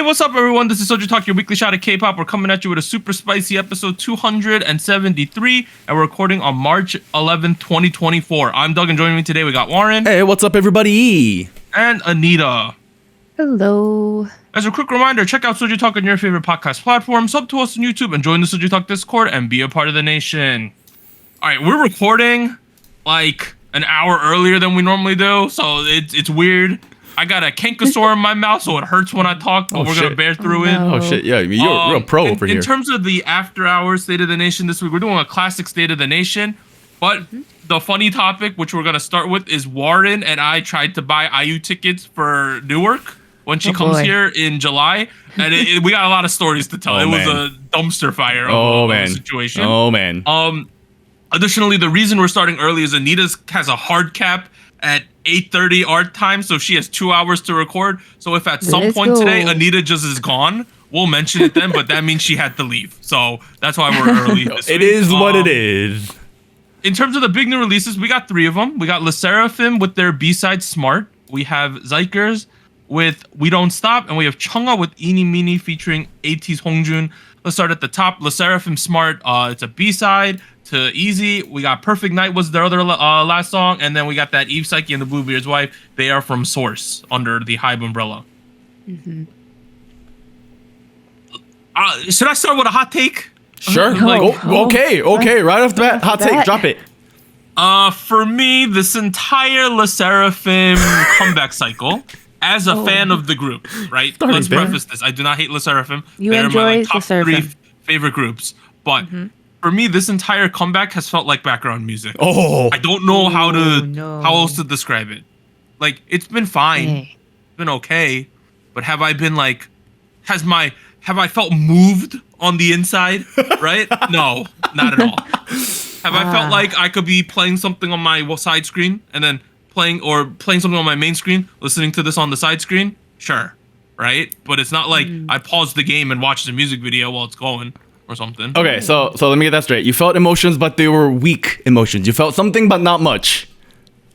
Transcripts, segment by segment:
what's up, everyone? This is SojuTalk, your weekly shot of K-pop. We're coming at you with a super spicy episode 273, and we're recording on March 11th, 2024. I'm Doug, and joining me today, we got Warren. Hey, what's up, everybody? And Anita. Hello. As a quick reminder, check out SojuTalk on your favorite podcast platform, sub to us on YouTube, and join the SojuTalk Discord and be a part of the nation. All right, we're recording like an hour earlier than we normally do, so it's weird. I got a canker in my mouth, so it hurts when I talk, but we're going to bear through it. Oh, shit. Yeah, you're a pro over here. In terms of the Afterhours State of the Nation this week, we're doing a classic State of the Nation. But the funny topic, which we're going to start with, is Warren and I tried to buy IU tickets for Newark when she comes here in July. And we got a lot of stories to tell. Was a dumpster fire of a situation. Oh, man. Additionally, the reason we're starting early is Anita has a hard cap at 8:30 our time, so she has 2 hours to record. So if at some point today Anita just is gone, we'll mention it then, but that means she had to leave. So that's why we're early this week. It is what it is. In terms of the big new releases, we got 3 of them. We got SSERAFIM with their B-side Smart. We have xikers with We Don't Stop, and we have Chungha with MEENIE featuring ATEEZ Hongjoong. Let's start at the top. SSERAFIM Smart, it's a B-side to Easy. We got Perfect Night was their other last song, and then we got that Eve Psyche and the Bluebeard's Wife. They are from Source under the Hybe umbrella. Mm-hmm. Should I start with a hot take? Sure. Okay. Right off the bat, hot take, drop it. For me, this entire SSERAFIM comeback cycle, as a fan of the group, right? Let's preface this. I do not hate SSERAFIM. They're my top 3 favorite groups, but. For me, this entire comeback has felt like background music. I don't know how else to describe it. Like, it's been fine. It's been okay. But have I been like, have I felt moved on the inside? Right? No, not at all. Have I felt like I could be playing something on my side screen and then playing something on my main screen, listening to this on the side screen? Sure. Right? But it's not like I paused the game and watched the music video while it's going. Or something. Okay, so let me get that straight. You felt emotions, but they were weak emotions. You felt something, but not much.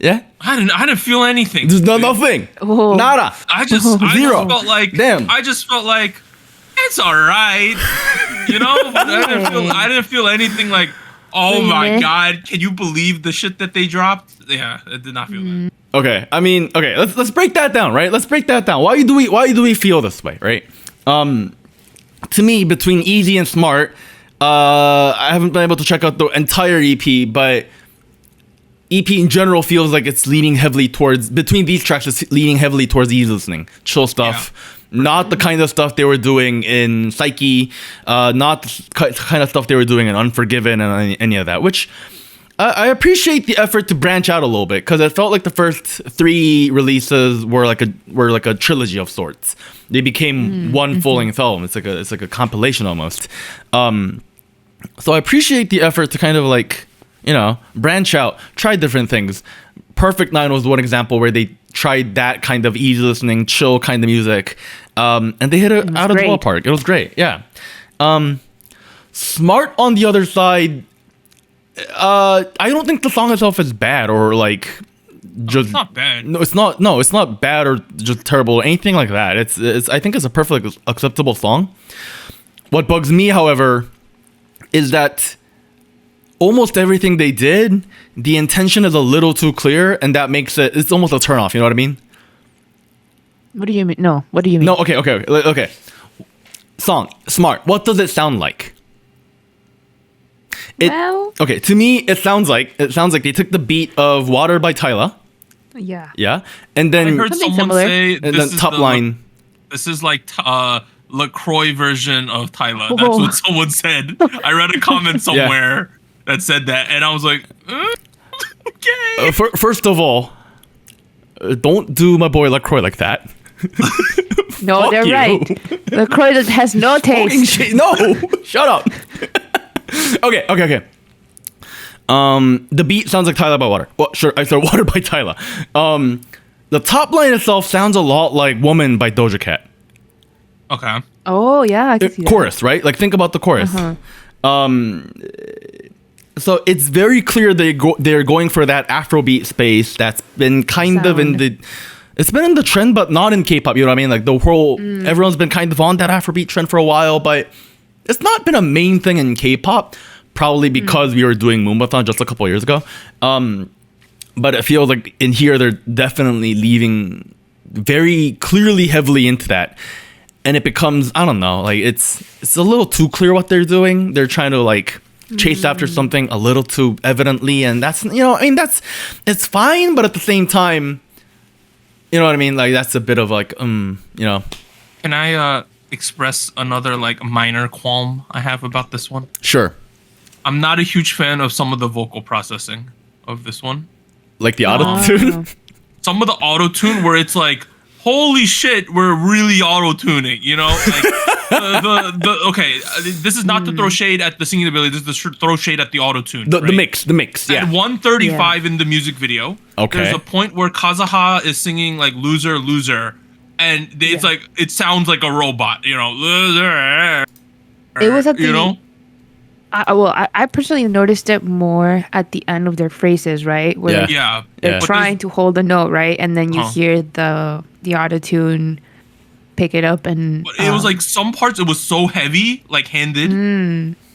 Yeah? I didn't feel anything. There's nothing. Nada. I just felt like it's all right. You know? I didn't feel anything like, oh my god, can you believe the shit that they dropped? Yeah, it did not feel that. Okay, I mean, let's break that down, right? Let's break that down. Why do we feel this way, right? To me, between Easy and Smart, I haven't been able to check out the entire EP, but EP in general feels like it's leaning heavily towards, between these tracks, it's leaning heavily towards easy listening, chill stuff, not the kind of stuff they were doing in Psyche, not the kind of stuff they were doing in Unforgiven and any of that, which I appreciate the effort to branch out a little bit, because it felt like the first 3 releases were like a trilogy of sorts. They became one full-length album. It's like a compilation almost. So I appreciate the effort to kind of like, branch out, try different things. Perfect Night was one example where they tried that kind of easy listening, chill kind of music, and they hit it out of the ballpark. It was great, yeah. Smart on the other side. I don't think the song itself is bad or like just. It's not bad. No, it's not. No, it's not bad or just terrible or anything like that. It's. I think it's a perfectly acceptable song. What bugs me, however, is that almost everything they did, the intention is a little too clear, and that makes it's almost a turnoff. You know what I mean? What do you mean? No. What do you mean? No. Okay. Song Smart. What does it sound like? Okay, to me, it sounds like they took the beat of Water by Tyla. Yeah. Yeah. And then I heard someone say and then top line. This is like LaCroix version of Tyla. That's what someone said. I read a comment somewhere that said that, and I was like, okay. First of all, don't do my boy LaCroix like that. No, they're right. LaCroix has no taste. No, shut up. Okay. The beat sounds like Tyla by Water. Well, sure, I said Water by Tyla. The top line itself sounds a lot like Woman by Doja Cat. Okay. Oh yeah, I can see that. Chorus, right? Like think about the chorus. So it's very clear they're going for that Afrobeat space that's been kind of in the it's been in the trend, but not in K-pop. You know what I mean? Like the whole everyone's been kind of on that Afrobeat trend for a while, but it's not been a main thing in K-pop. Probably because we were doing Moonbathon just a couple of years ago. But it feels like in here they're definitely leaving very clearly heavily into that. And it becomes, I don't know, like it's a little too clear what they're doing. They're trying to like chase after something a little too evidently, and that's, you know, I mean, it's fine, but at the same time, you know what I mean? Like that's a bit of like, you know. Can I express another like minor qualm I have about this one? Sure. I'm not a huge fan of some of the vocal processing of this one. Like the auto-tune? Some of the auto-tune where it's like, holy shit, we're really auto-tuning, you know? Like, okay, this is not to throw shade at the singing ability, this is to throw shade at the auto-tune. The mix, yeah. At 135 in the music video, there's a point where Kazuha is singing like loser, loser, and it's like, it sounds like a robot, you know? Loser. It was at the... You know? I personally noticed it more at the end of their phrases, right? Where they're trying to hold a note, right? And then you hear the auto-tune pick it up, and but it was like some parts it was so heavy, like handed,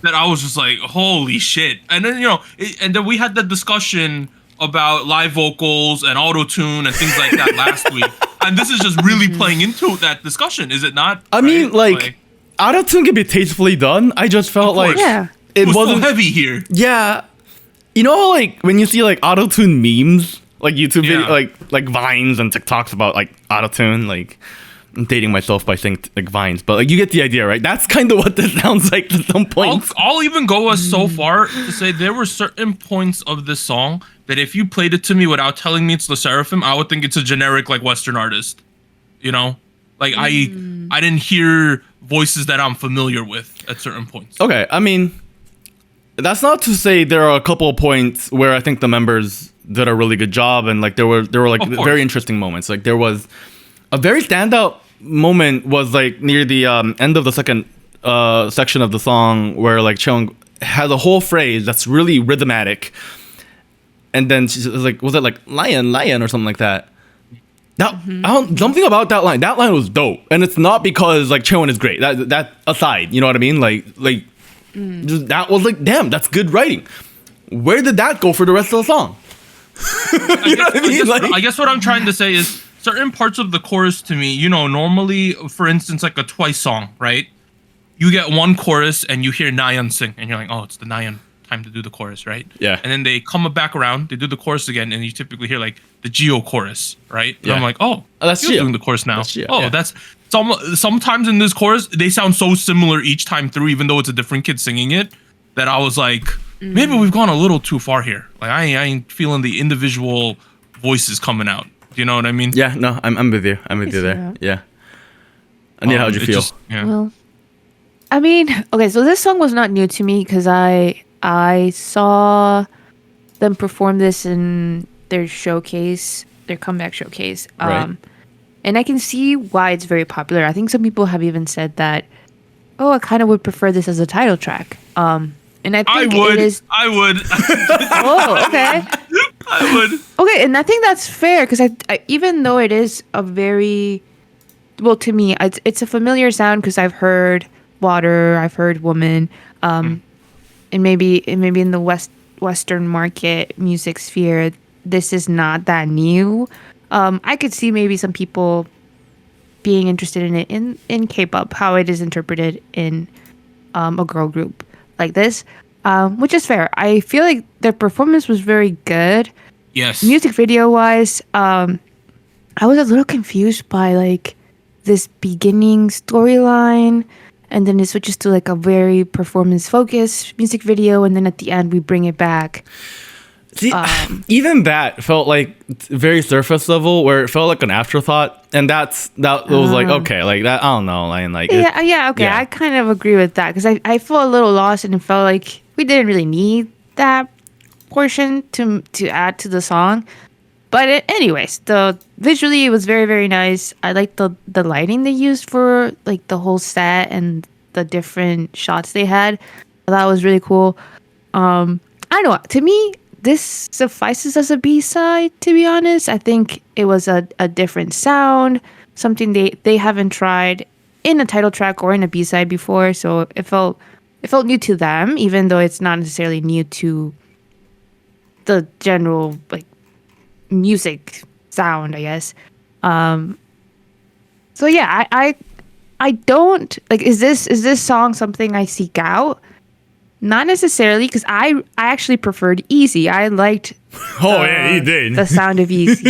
that I was just like, holy shit. And then, you know, and then we had the discussion about live vocals and auto-tune and things like that last week. And this is just really playing into that discussion, is it not? I mean, like auto-tune can be tastefully done. I just felt like it wasn't so heavy here. Yeah. You know, like when you see like auto-tune memes, like YouTube video, like Vines and TikToks about like auto-tune, like I'm dating myself by saying like Vines, but like you get the idea, right? That's kind of what this sounds like at some point. I'll even go as so far to say there were certain points of this song that if you played it to me without telling me it's SSERAFIM, I would think it's a generic like Western artist. You know? Like I didn't hear voices that I'm familiar with at certain points. Okay, I mean, that's not to say there are a couple of points where I think the members did a really good job, and like there were like very interesting moments. Like there was a very standout moment was like near the end of the second section of the song where like Cheon has a whole phrase that's really rhythmatic, and then she's like, was it like lion or something like that? That something about that line. That line was dope, and it's not because like Cheon is great. That aside, you know what I mean? Like that was like, damn, that's good writing. Where did that go for the rest of the song? I guess what I'm trying to say is certain parts of the chorus to me, you know, normally, for instance, like a Twice song, right? You get one chorus and you hear Nayeon sing, and you're like, oh, it's the Nayeon time to do the chorus, right? Yeah. And then they come back around, they do the chorus again, and you typically hear like the Geo chorus, right? And I'm like, oh, that's Gio's doing the chorus now. That's that's sometimes in this chorus they sound so similar each time through, even though it's a different kid singing it, that I was like, maybe we've gone a little too far here. Like I ain't feeling the individual voices coming out. Do you know what I mean? Yeah, no, I'm with you. I'm with you there. Yeah. Anita, how'd you feel? Well, I mean, okay, so this song was not new to me because I saw them perform this in their showcase, their comeback showcase. Right. And I can see why it's very popular. I think some people have even said that, oh, I kind of would prefer this as a title track. And I think it is. I would. Oh, okay. I would. Okay, and I think that's fair because I even though it is a very, well, to me, it's a familiar sound because I've heard Water, I've heard Woman, and maybe in the Western market music sphere, this is not that new. I could see maybe some people being interested in it in K-pop, how it is interpreted in a girl group like this, which is fair. I feel like their performance was very good. Yes. Music video wise, I was a little confused by like this beginning storyline, and then it switches to like a very performance focused music video, and then at the end we bring it back. See, even that felt like very surface level, where it felt like an afterthought, and that was like, okay, like that, I don't know, like okay, I kind of agree with that because I felt a little lost, and it felt like we didn't really need that portion to add to the song. But anyways, visually it was very, very nice. I liked the lighting they used for like the whole set and the different shots they had. That was really cool. I don't know. To me, this suffices as a B-side, to be honest. I think it was a different sound, something they haven't tried in a title track or in a B-side before, so it felt new to them, even though it's not necessarily new to the general like music sound, I guess. So yeah, I don't like. Is this song something I seek out? Not necessarily, because I actually preferred Easy. I liked. You did. The sound of Easy.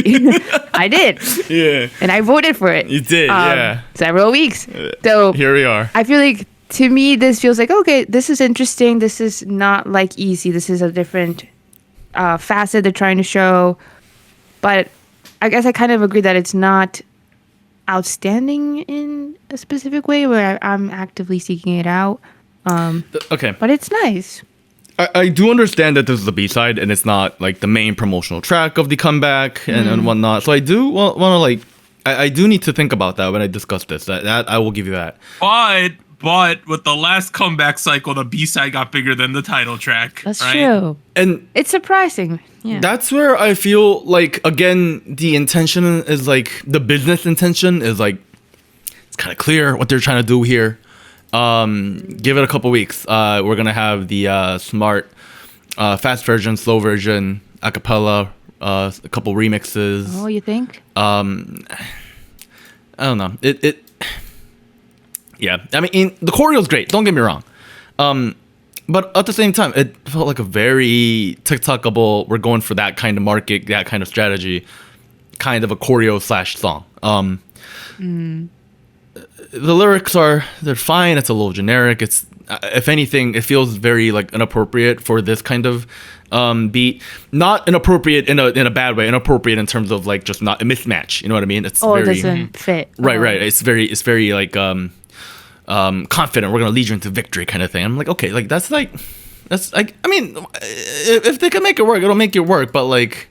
I did. Yeah. And I voted for it. You did. Yeah. Several weeks. So here we are. I feel like, to me, this feels like, okay, this is interesting. This is not like Easy. This is a different facet they're trying to show. But I guess I kind of agree that it's not outstanding in a specific way where I'm actively seeking it out. Okay. But it's nice. I do understand that this is a B-side and it's not like the main promotional track of the comeback and whatnot. So I do want to like, I do need to think about that when I discuss this. That I will give you that. But with the last comeback cycle, the B-side got bigger than the title track. That's right? true. And it's surprising. Yeah. That's where I feel like, again, the intention is like, the business intention is like, it's kind of clear what they're trying to do here. Give it a couple weeks. We're going to have the smart, fast version, slow version, a cappella, a couple remixes. Oh, you think? I don't know. Yeah. I mean, the choreo's great. Don't get me wrong. But at the same time, it felt like a very TikTokable, we're going for that kind of market, that kind of strategy, kind of a choreo / song. The lyrics they're fine. It's a little generic. It's, if anything, it feels very like inappropriate for this kind of beat. Not inappropriate in a bad way. Inappropriate in terms of like just not a mismatch. You know what I mean? It's it doesn't fit. Right. It's very like confident. We're gonna lead you into victory kind of thing. I'm like, okay, like that's like, I mean, if they can make it work, it'll make it work. But like,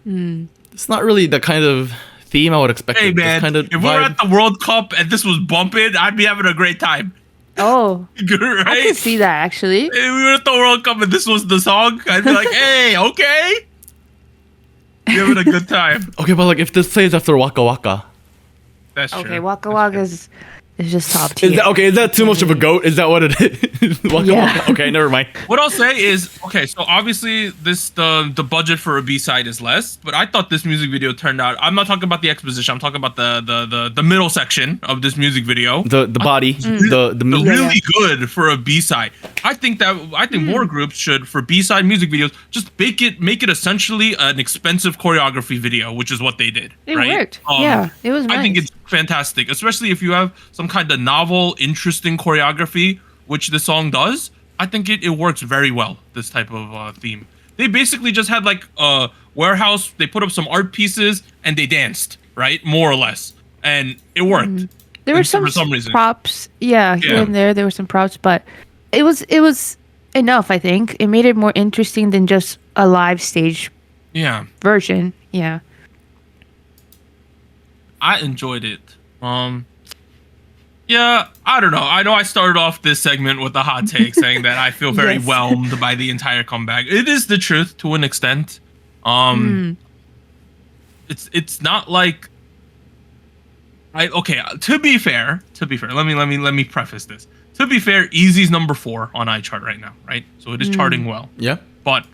it's not really the kind of theme I would expect. Hey man, kind of if we were at the World Cup and this was bumping, I'd be having a great time. Oh, right? I can see that actually. If we were at the World Cup and this was the song, I'd be like, hey, okay, you're having a good time. Okay, but like if this plays after Waka Waka, that's true. Okay, Waka Waka is just top tier. Is that too much of a goat? Is that what it is? Waka Waka. Okay, never mind. What I'll say is, okay, so obviously the budget for a B-side is less, but I thought this music video turned out. I'm not talking about the exposition. I'm talking about the middle section of this music video. The body, the really good for a B-side. I think more groups should, for B-side music videos, just make it essentially an expensive choreography video, which is what they did. It right? worked. Yeah, it was nice. I think it's fantastic, especially if you have some kind of novel, interesting choreography, which the song does. I think it works very well, this type of theme. They basically just had like a warehouse, they put up some art pieces, and they danced, right? More or less. And it worked. There were some reason. props. Yeah, here and there were some props, but it was enough, I think. It made it more interesting than just a live stage version. Yeah. I enjoyed it. Yeah, I don't know. I know I started off this segment with a hot take saying that I feel very whelmed by the entire comeback. It is the truth to an extent. It's not like to be fair, let me preface this. To be fair, Easy's number 4 on iChart right now, right? So it is charting well. Yeah. But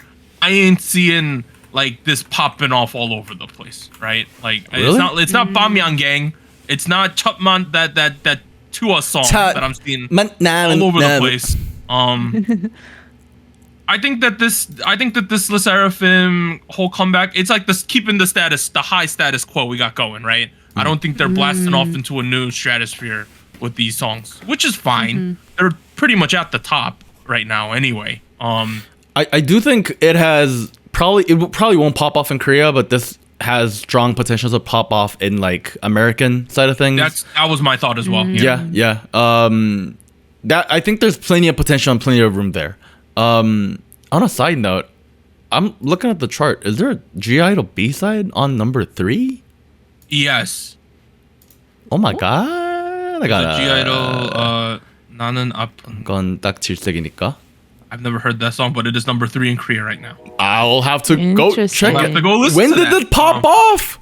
I ain't seeing like this popping off all over the place, right? Like really? it's not Bamyang, it's not Chupman that to us song that I'm seeing all over the place. I think that this SSERAFIM whole comeback, it's like this keeping the high status quo we got going, right? I don't think they're blasting off into a new stratosphere with these songs, which is fine. They're pretty much at the top right now anyway. I do think it probably won't pop off in Korea, but this has strong potential to pop off in like American side of things. That was my thought as well. Yeah. That I think there's plenty of potential and plenty of room there. On a side note, I'm looking at the chart. Is there a G-Idol B-side on number 3? Yes. Oh my god. I got G-Idol 나는 아픈 건 딱 질색이니까. I've never heard that song, but it is number 3 in Korea right now. I'll have to go check I'll have to it. go listen When to did that. it pop off?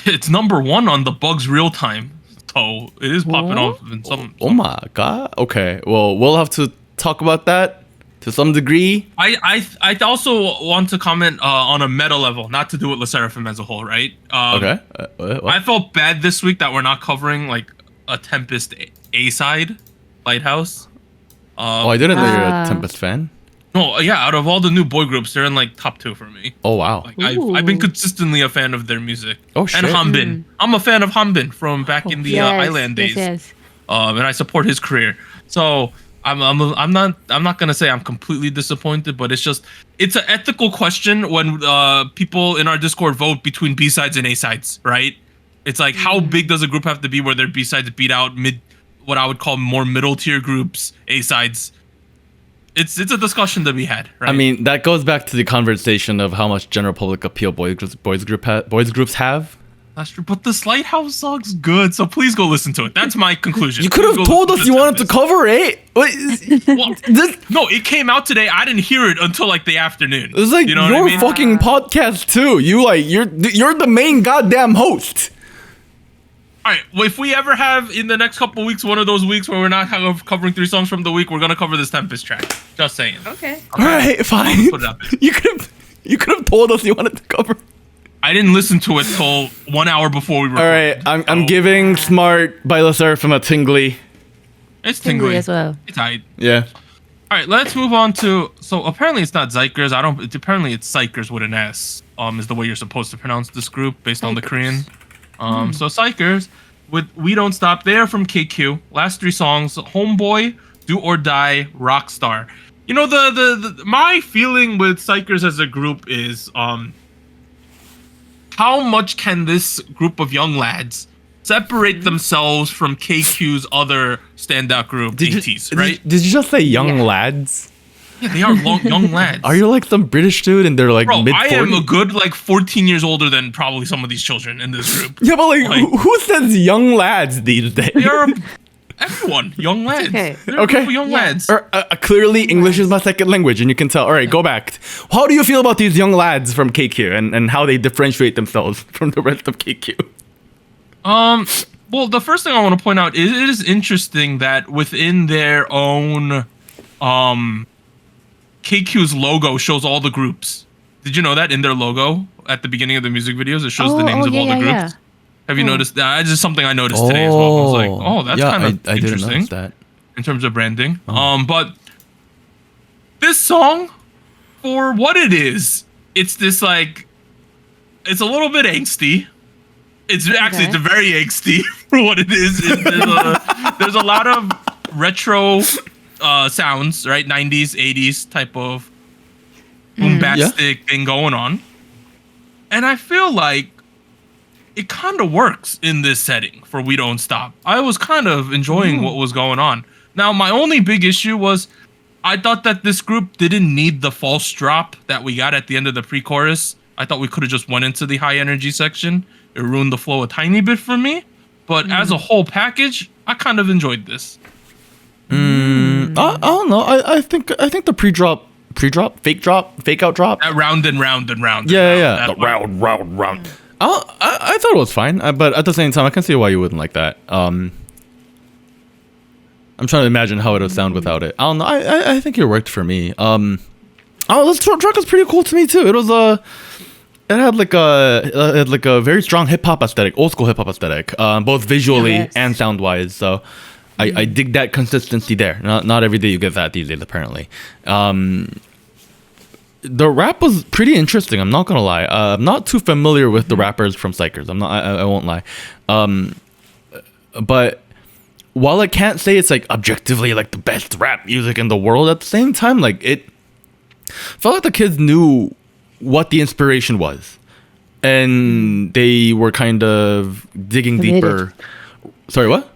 It's number 1 on the Bugs Real Time. So it is popping off in some. Oh my god. Okay. Well, we'll have to talk about that to some degree. I also want to comment on a meta level, not to do with SSERAFIM as a whole, right? Okay. What? I felt bad this week that we're not covering like a Tempest A-side, Lighthouse. I didn't know you're a Tempest fan. No, yeah, out of all the new boy groups, they're in like top 2 for me. Oh wow. Like I've been consistently a fan of their music. Oh shit. And Hanbin. I'm a fan of Hanbin from back in the Island days. Yes. And I support his career. So I'm not gonna say I'm completely disappointed, but it's an ethical question when people in our Discord vote between B-sides and A-sides, right? It's like how big does a group have to be where their B-sides beat out what I would call more middle tier groups, A-sides. It's a discussion to be had, right? I mean, that goes back to the conversation of how much general public appeal boys groups have. That's true, but this Lighthouse song's good, so please go listen to it. That's my conclusion. You could have told us you wanted to cover it. Well, no, it came out today. I didn't hear it until like the afternoon. It's like you know your what I mean? fucking podcast too. You're the main goddamn host. All right. Well, if we ever have in the next couple of weeks one of those weeks where we're not covering 3 songs from the week, we're gonna cover this Tempest track. Just saying. Okay. All right, fine. Put it up. You could have told us you wanted to cover. I didn't listen to it till 1 hour before we recorded. All right, I'm giving "Smart" by SSERAFIM a tingly. It's tingly as well. It's tight. Yeah. All right, let's move on to. So apparently it's not xikers. Apparently it's xikers with an S. Is the way you're supposed to pronounce this group based on the Korean. So xikers with "We Don't Stop." They are from KQ. Last 3 songs: "Homeboy," "Do or Die," "Rockstar." You know the my feeling with xikers as a group is how much can this group of young lads separate themselves from KQ's other standout group, ATEEZ, right? Did you just say young lads? Yeah, they are young lads. Are you like some British dude and they're like Bro, mid-40s? I am a good like 14 years older than probably some of these children in this group. Yeah, but like who says young lads these days? They are everyone, young lads. Okay. They're a group of young lads. Clearly, English is my second language, and you can tell. All right, go back. How do you feel about these young lads from KQ and how they differentiate themselves from the rest of KQ? Well, the first thing I want to point out is it is interesting that within their own, KQ's logo shows all the groups. Did you know that in their logo at the beginning of the music videos, it shows the names of all the groups? Yeah. Have you noticed that? It's just something I noticed today as well. I was like, oh, that's kind of I interesting. didn't notice that. In terms of branding. But this song, for what it is, it's this like, it's a little bit angsty. It's actually it's very angsty for what it is. There's a lot of retro sounds, right? 90s, 80s type of bombastic thing going on. And I feel like it kind of works in this setting for We Don't Stop. I was kind of enjoying what was going on. Now, my only big issue was I thought that this group didn't need the false drop that we got at the end of the pre-chorus. I thought we could have just went into the high energy section. It ruined the flow a tiny bit for me. But as a whole package, I kind of enjoyed this. I don't know. I think the fake out drop. That round and round and round. Yeah. The round. I thought it was fine, but at the same time, I can see why you wouldn't like that. I'm trying to imagine how it would sound without it. I don't know. I think it worked for me. This track was pretty cool to me too. It was it had like a very strong hip hop aesthetic, old school hip hop aesthetic, both visually and sound wise. So I dig that consistency there. Not every day you get that these days, apparently. The rap was pretty interesting. I'm not gonna lie. I'm not too familiar with the rappers from xikers. I won't lie. But while I can't say it's like objectively like the best rap music in the world, at the same time, like it felt like the kids knew what the inspiration was, and they were kind of digging deeper. Sorry, what?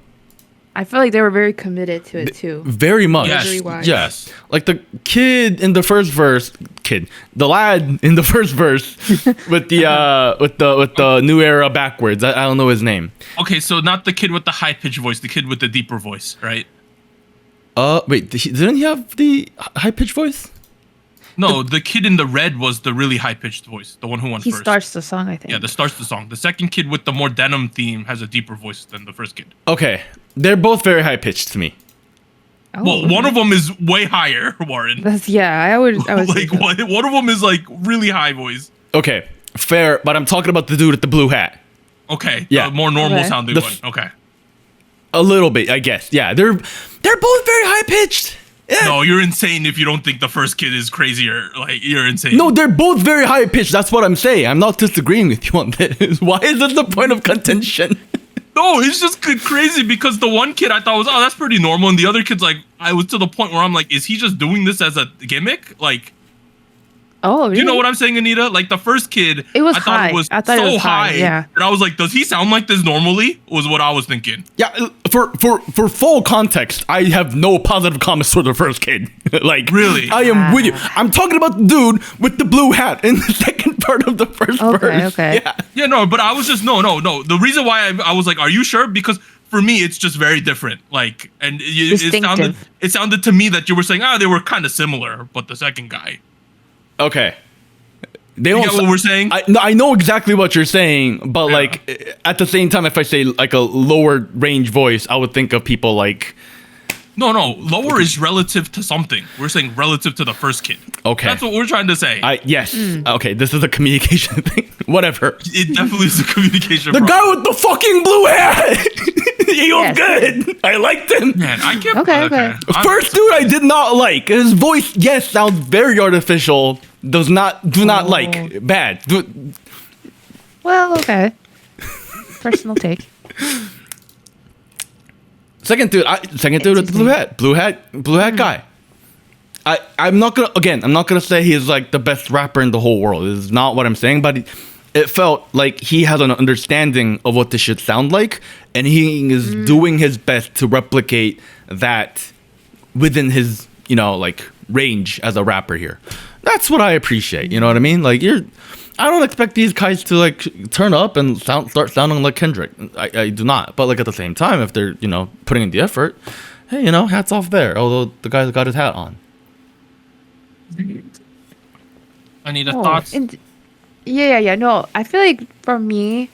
I feel like they were very committed to it too. Very much. Yes. Like the kid in the first verse, the lad in the first verse with the new era backwards. I don't know his name. Okay, so not the kid with the high pitched voice, the kid with the deeper voice, right? Wait, didn't he have the high pitched voice? No, the kid in the red was the really high pitched voice, the one who won He first. starts the song, I think. Yeah, that starts the song. The second kid with the more denim theme has a deeper voice than the first kid. Okay, they're both very high pitched to me. Oh, Well, one of them is way higher, Warren. I would Like one of them is like really high voice. Okay, fair, but I'm talking about the dude with the blue hat. Okay, Yeah. the more normal Okay. sounding The one. Okay. A little bit, I guess. Yeah, they're both very high pitched. Yeah. No, you're insane if you don't think the first kid is crazier. Like, you're insane. No, they're both very high pitched. That's what I'm saying. I'm not disagreeing with you on this. Why is this the point of contention? No, it's just crazy because the one kid I thought was, oh, that's pretty normal. And the other kid's like, I was to the point where I'm like, is he just doing this as a gimmick? Like, Oh, really? do you know what I'm saying, Anita? Like the first kid, It was I thought high. it was I thought it so was high, yeah. And I was like, does he sound like this normally? Was what I was thinking. Yeah, for full context, I have no positive comments for the first kid. Like, Really? I am with you. I'm talking about the dude with the blue hat in the second part of the first verse. Okay. Yeah. Yeah, no, but I was just no. The reason why I was like, are you sure? Because for me, it's just very different. Like, and Distinctive. it sounded to me that you were saying, they were kind of similar, but the second guy. Okay. They You don't get what we're saying? I know exactly what you're saying, but like at the same time, if I say like a lower range voice, I would think of people like. No, lower is relative to something. We're saying relative to the first kid. Okay. That's what we're trying to say. Yes. Okay, this is a communication thing. Whatever. It definitely is a communication The problem. guy with the fucking blue hat. He was Yes. good. I liked him. Man, I can't. Okay. First dude I did not like. His voice, yes, sounds very artificial. Do not like. Bad. Well, okay. Personal take. Second dude with the blue hat guy. I'm not gonna say he's like the best rapper in the whole world. This is not what I'm saying, but it felt like he has an understanding of what this should sound like, and he is doing his best to replicate that within his, like range as a rapper here. That's what I appreciate. You know what I mean? Like I don't expect these guys to like turn up and start sounding like Kendrick. I do not. But like at the same time, if they're putting in the effort, hey, hats off there. Although the guy's got his hat on. I need thoughts. And yeah. No, I feel like for me,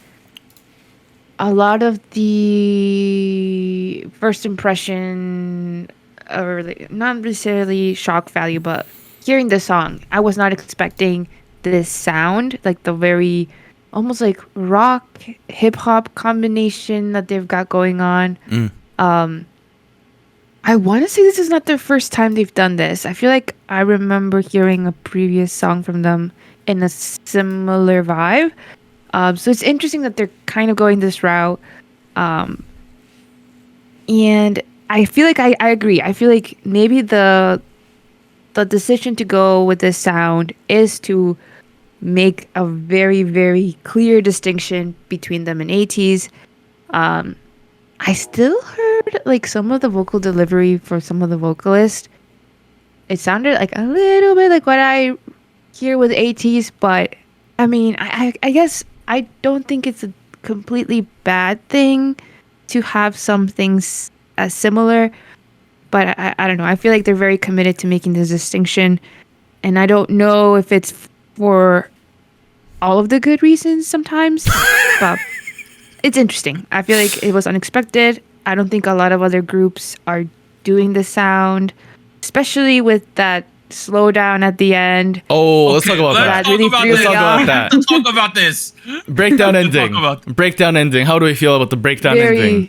a lot of the first impression, or not necessarily shock value, but hearing the song, I was not expecting this sound, like the very almost like rock hip hop combination that they've got going on. I want to say this is not their first time they've done this. I feel like I remember hearing a previous song from them in a similar vibe. So it's interesting that they're kind of going this route. And I feel like I agree. I feel like maybe the decision to go with this sound is to make a very, very clear distinction between them and ATEEZ. I still heard like some of the vocal delivery for some of the vocalists. It sounded like a little bit like what I hear with ATEEZ, but I mean, I guess I don't think it's a completely bad thing to have some things as similar, but I don't know. I feel like they're very committed to making this distinction, and I don't know if it's for all of the good reasons sometimes, but it's interesting. I feel like it was unexpected. I don't think a lot of other groups are doing the sound, especially with that slowdown at the end. Oh, let's talk about let's that. talk about Let's this. talk about that. Let's talk about this. Breakdown Let's talk ending. about- Breakdown ending. How do we feel about the breakdown ending?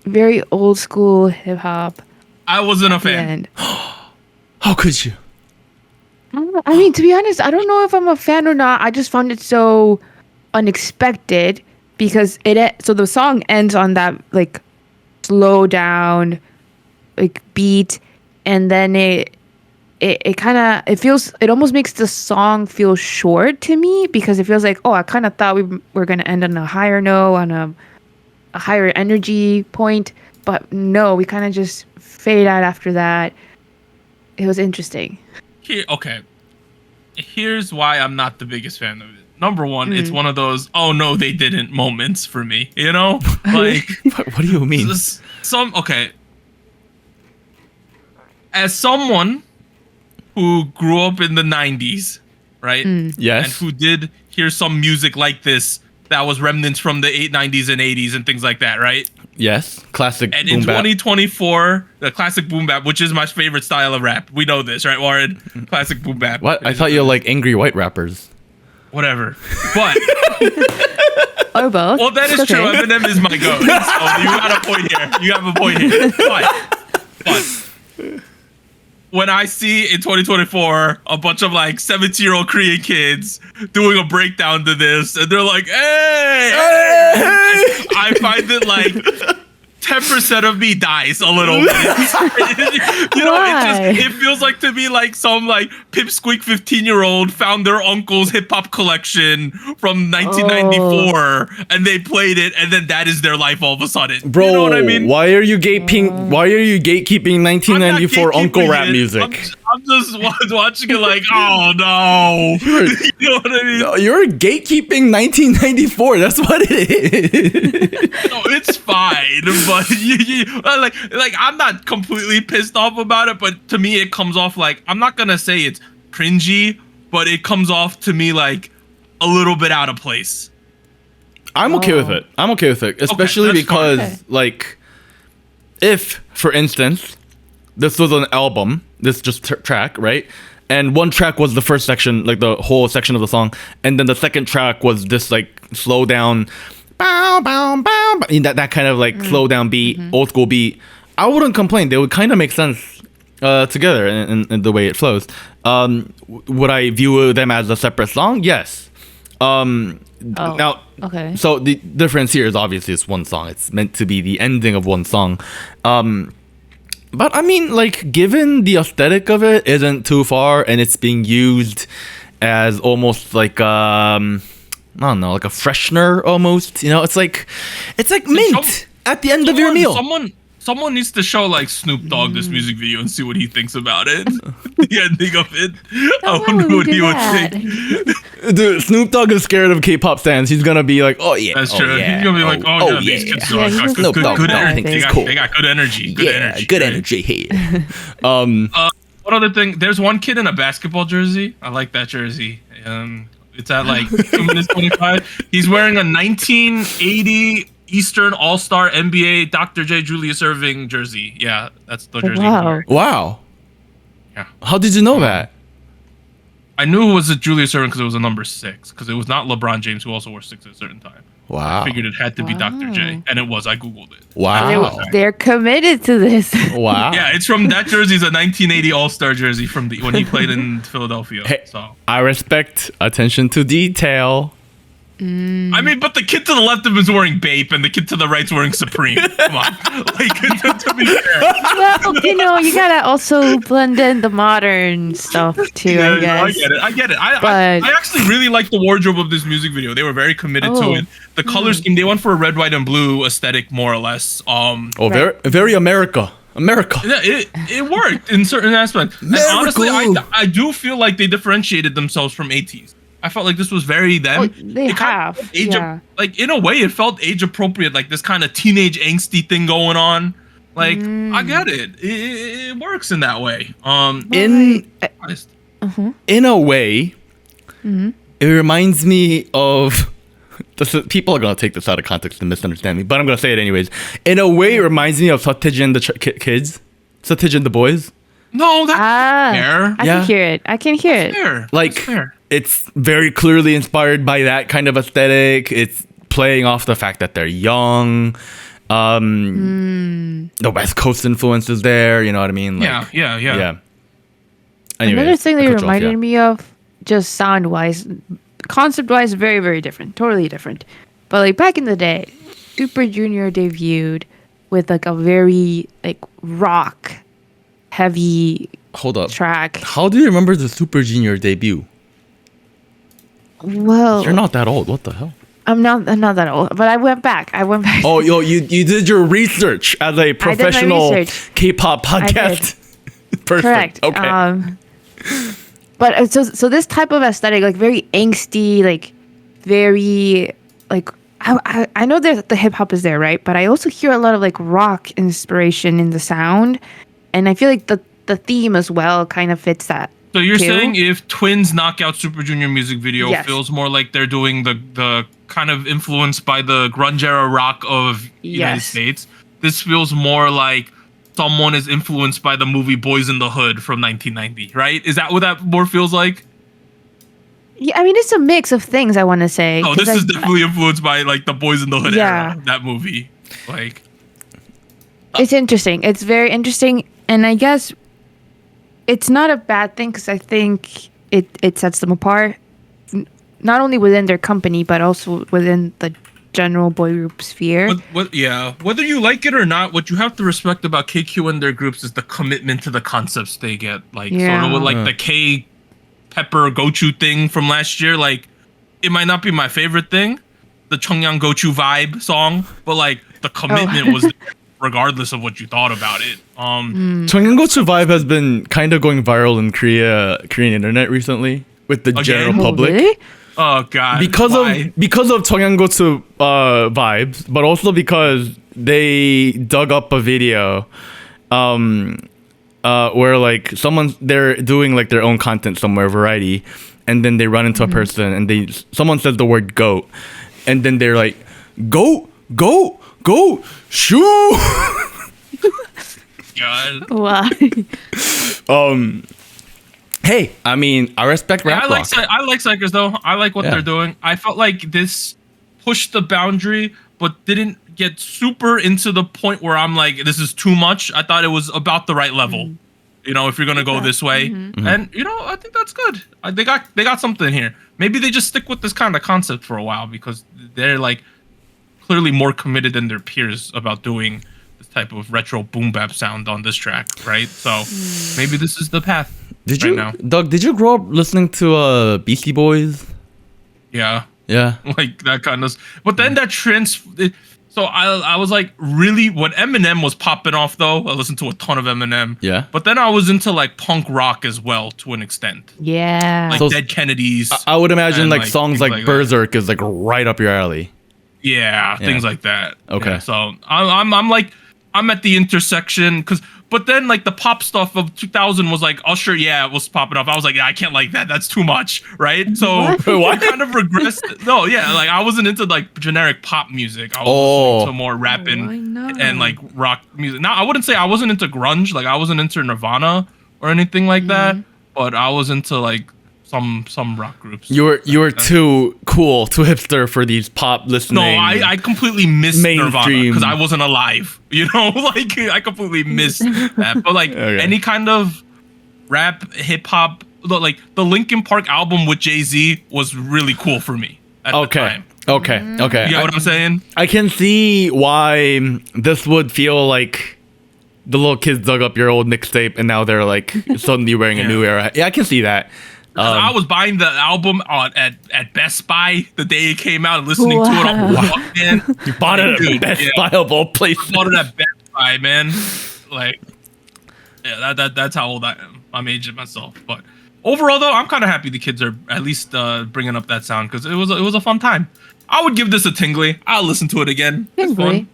Very old school hip hop. I wasn't a fan. And How could you? I mean, to be honest, I don't know if I'm a fan or not. I just found it so unexpected because so the song ends on that like slow down like beat, and then it almost makes the song feel short to me because it feels like, oh, I kind of thought we were gonna end on a higher note, on a higher energy point, but no, we kind of just fade out after that. It was interesting. Okay. Here's why I'm not the biggest fan of it. Number one, it's one of those, oh no, they didn't moments for me. Like What do you mean? okay. As someone who grew up in the 90s, right? Yes. And who did hear some music like this that was remnants from the 90s and 80s and things like that, right? Yes. Classic And boom in bap. 2024, the classic boom bap, which is my favorite style of rap. We know this, right, Warren? Classic boom bap. What? I thought you like angry white rappers. Whatever. But Or both. well, that is It's true. okay. Eminem is my goat. So you got a point here. You have a point here. But when I see in 2024 a bunch of like 17-year-old Korean kids doing a breakdown to this, and they're like, "Hey!" I find it like 10% of me dies a little bit. You know, Why? it feels like to me like some like pipsqueak 15-year-old found their uncle's hip hop collection from 1994 and they played it, and then that is their life all of a sudden. Bro, you know what I mean? why are you gatekeeping 1994 uncle rap music? I'm just watching it like, oh no. You know what I mean? No, you're gatekeeping 1994. That's what it is. No, it's fine, but like I'm not completely pissed off about it, but to me it comes off like, I'm not gonna say it's cringy, but it comes off to me like a little bit out of place. I'm okay with it. I'm okay with it, especially that's fine. because like, if for instance, this was an album, this just track, right? And one track was the first section, like the whole section of the song, and then the second track was this like slow down, bow bow bow, that kind of like slow down beat, old school beat. I wouldn't complain. They would kind of make sense together in the way it flows. Would I view them as a separate song? Yes. Now, okay. So the difference here is obviously it's one song. It's meant to be the ending of one song. But I mean, like, given the aesthetic of it isn't too far, and it's being used as almost like I don't know, like a freshener almost. You know, it's like mint at the end of your meal. Someone needs to show like Snoop Dogg this music video and see what he thinks about it. The ending of it. I wonder what he would think. Dude, Snoop Dogg is scared of K-pop fans. He's gonna be like, oh yeah, that's true. Yeah, he's gonna be like, oh yeah, these kids got good energy. They got good energy. Good energy here. One other thing, there's one kid in a basketball jersey. I like that jersey. It's at like 2 minutes 25. He's wearing a 1980 Eastern All-Star NBA Dr. J. Julius Erving jersey. Yeah, that's the jersey. Wow. Yeah. How did you know that? I knew it was a Julius Erving because it was a number 6. Because it was not LeBron James who also wore 6 at a certain time. Wow. I figured it had to be Dr. J. And it was. I Googled it. Wow. They're committed to this. Wow. Yeah, it's from that jersey's a 1980 All-Star jersey from when he played in Philadelphia. Hey, so I respect attention to detail. I mean, but the kid to the left of him is wearing Bape, and the kid to the right's wearing Supreme. Come on, like to be fair. Well, you know, you gotta also blend in the modern stuff too. Yeah, I guess. I get it. I actually really like the wardrobe of this music video. They were very committed to it. The color scheme, they went for a red, white, and blue aesthetic, more or less. Very America. Yeah, it worked in certain aspects. And honestly, I do feel like they differentiated themselves from ATEEZ. I felt like this was very them. They have. Like, in a way, it felt age appropriate, like this kind of teenage angsty thing going on. Like, I get it. It works in that way. In a way, it reminds me of. People are gonna take this out of context and misunderstand me, but I'm gonna say it anyways. In a way, it reminds me of Sotej and the kids, Sotej and the boys. No, that's fair. I can hear it. I can hear it. Fair. Like, fair. It's very clearly inspired by that kind of aesthetic. It's playing off the fact that they're young. The West Coast influence is there. You know what I mean? Like, yeah. Anyway, another thing they reminded me of, just sound-wise, concept-wise, very, very different. Totally different. But like back in the day, Super Junior debuted with like a very like rock heavy track. How do you remember the Super Junior debut? Well, you're not that old. What the hell? I'm not that old, but I went back. Oh, you did your research as a professional K-pop podcast person. Correct. Okay. But so this type of aesthetic, like very angsty, like very like I know that the hip hop is there, right? But I also hear a lot of like rock inspiration in the sound, and I feel like the theme as well kind of fits that So you're saying if Twins Knockout Super Junior music video feels more like they're doing the kind of influenced by the grunge era rock of United States, this feels more like someone is influenced by the movie Boys in the Hood from 1990, right? Is that what that more feels like? Yeah, I mean, it's a mix of things, I want to say. Oh, this is definitely influenced by like the Boys in the Hood era, that movie. Like, it's interesting. It's very interesting, and I guess it's not a bad thing because I think it sets them apart, not only within their company but also within the general boy group sphere. Whether you like it or not, what you have to respect about KQ and their groups is the commitment to the concepts they get. Like sort of with like the K Pepper Gochu thing from last year. Like, it might not be my favorite thing, the Chungyang Gochu vibe song, but like the commitment was regardless of what you thought about it. Chungyang Gochu vibe has been kind of going viral in Korean internet recently with the general public. Really? Oh god. Because of Chungyang Gochu vibes, but also because they dug up a video where like they're doing like their own content somewhere, variety, and then they run into a person and someone says the word goat, and then they're like, goat, shoo. God. Why? Hey, I mean, I respect rap rock. I like xikers though. I like what they're doing. I felt like this pushed the boundary, but didn't get super into the point where I'm like, this is too much. I thought it was about the right level. You know, if you're gonna go this way, and you know, I think that's good. They got something here. Maybe they just stick with this kind of concept for a while because they're like clearly more committed than their peers about doing this type of retro boom bap sound on this track, right? So maybe this is the path. Doug, did you grow up listening to Beastie Boys? Yeah. Yeah. Like that kind of. But then that so I was like, really, when Eminem was popping off though, I listened to a ton of Eminem. Yeah. But then I was into like punk rock as well to an extent. Yeah. Like So Dead Kennedys. I would imagine like songs like that. Berserk is like right up your alley. Yeah, things like that. Okay. Yeah, so I'm at the intersection but then like the pop stuff of 2000 was like Usher, it was popping off. I was like, I can't like that. That's too much, right? So I kind of regressed. No, like I wasn't into like generic pop music. I was into more rapping and like rock music. Now I wouldn't say I wasn't into grunge. Like I wasn't into Nirvana or anything like that. But I was into like some rock groups. You were too cool, too hipster for these pop listening. No, I completely missed Nirvana because I wasn't alive. You know, like I completely missed that. But like any kind of rap, hip hop, like the Linkin Park album with Jay-Z was really cool for me at the time. Okay. You get what I'm saying? I can see why this would feel like the little kids dug up your old mixtape and now they're like suddenly wearing a new era. Yeah, I can see that. I was buying the album at Best Buy the day it came out and listening to it on Walkman. You bought it at Best Buy of all places. I bought it at Best Buy, man. Like, that's how old I am. I'm aging myself. But overall, though, I'm kind of happy the kids are at least bringing up that sound because it was a fun time. I would give this a tingly. I'll listen to it again. Tingly.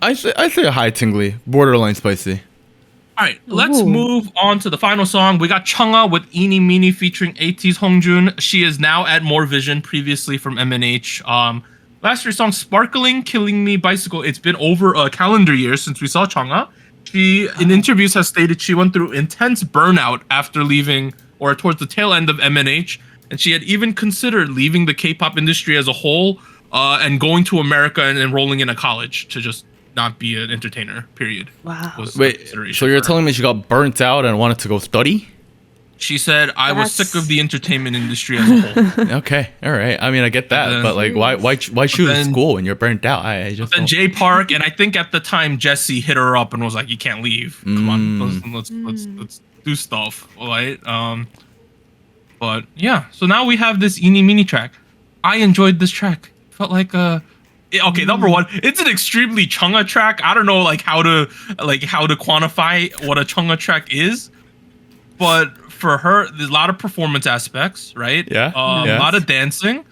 I say a high tingly, borderline spicy. All right, let's move on to the final song. We got Chungha with EENIE MEENIE featuring ATEEZ Hongjoong. She is now at More Vision, previously from MNH. Last year's song, Sparkling, Killing Me, Bicycle. It's been over a calendar year since we saw Chungha. She, in interviews, has stated she went through intense burnout after leaving, or towards the tail end of MNH, and she had even considered leaving the K-pop industry as a whole and going to America and enrolling in a college to just not be an entertainer, period. Wow. Wait, so you're telling me she got burnt out and wanted to go study? She said, I was sick of the entertainment industry as a whole. Okay, all right. I mean, I get that, but like, why choose school when you're burnt out? I just. And Jay Park, and I think at the time Jesse hit her up and was like, "You can't leave. Come on, let's do stuff, all right?" But yeah, so now we have this EENIE MEENIE track. I enjoyed this track. Felt like okay, number one, it's an extremely Chungha track. I don't know how to quantify what a Chungha track is, but for her, there's a lot of performance aspects, right? Yeah. A lot of dancing.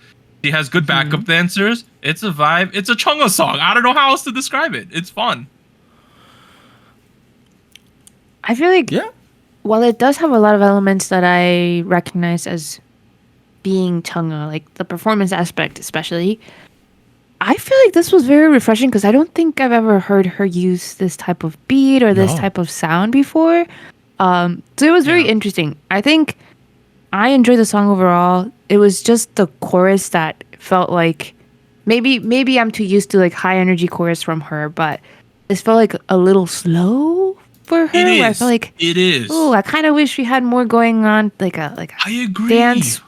She has good backup dancers. It's a vibe. It's a Chungha song. I don't know how else to describe it. It's fun. I feel like while it does have a lot of elements that I recognize as being Chungha, like the performance aspect especially, I feel like this was very refreshing because I don't think I've ever heard her use this type of beat or this type of sound before. So it was very interesting. I think I enjoyed the song overall. It was just the chorus that felt like maybe I'm too used to like high energy chorus from her, but this felt like a little slow for her. It is. I felt like it is. Oh, I kind of wish we had more going on, like a I agree. dance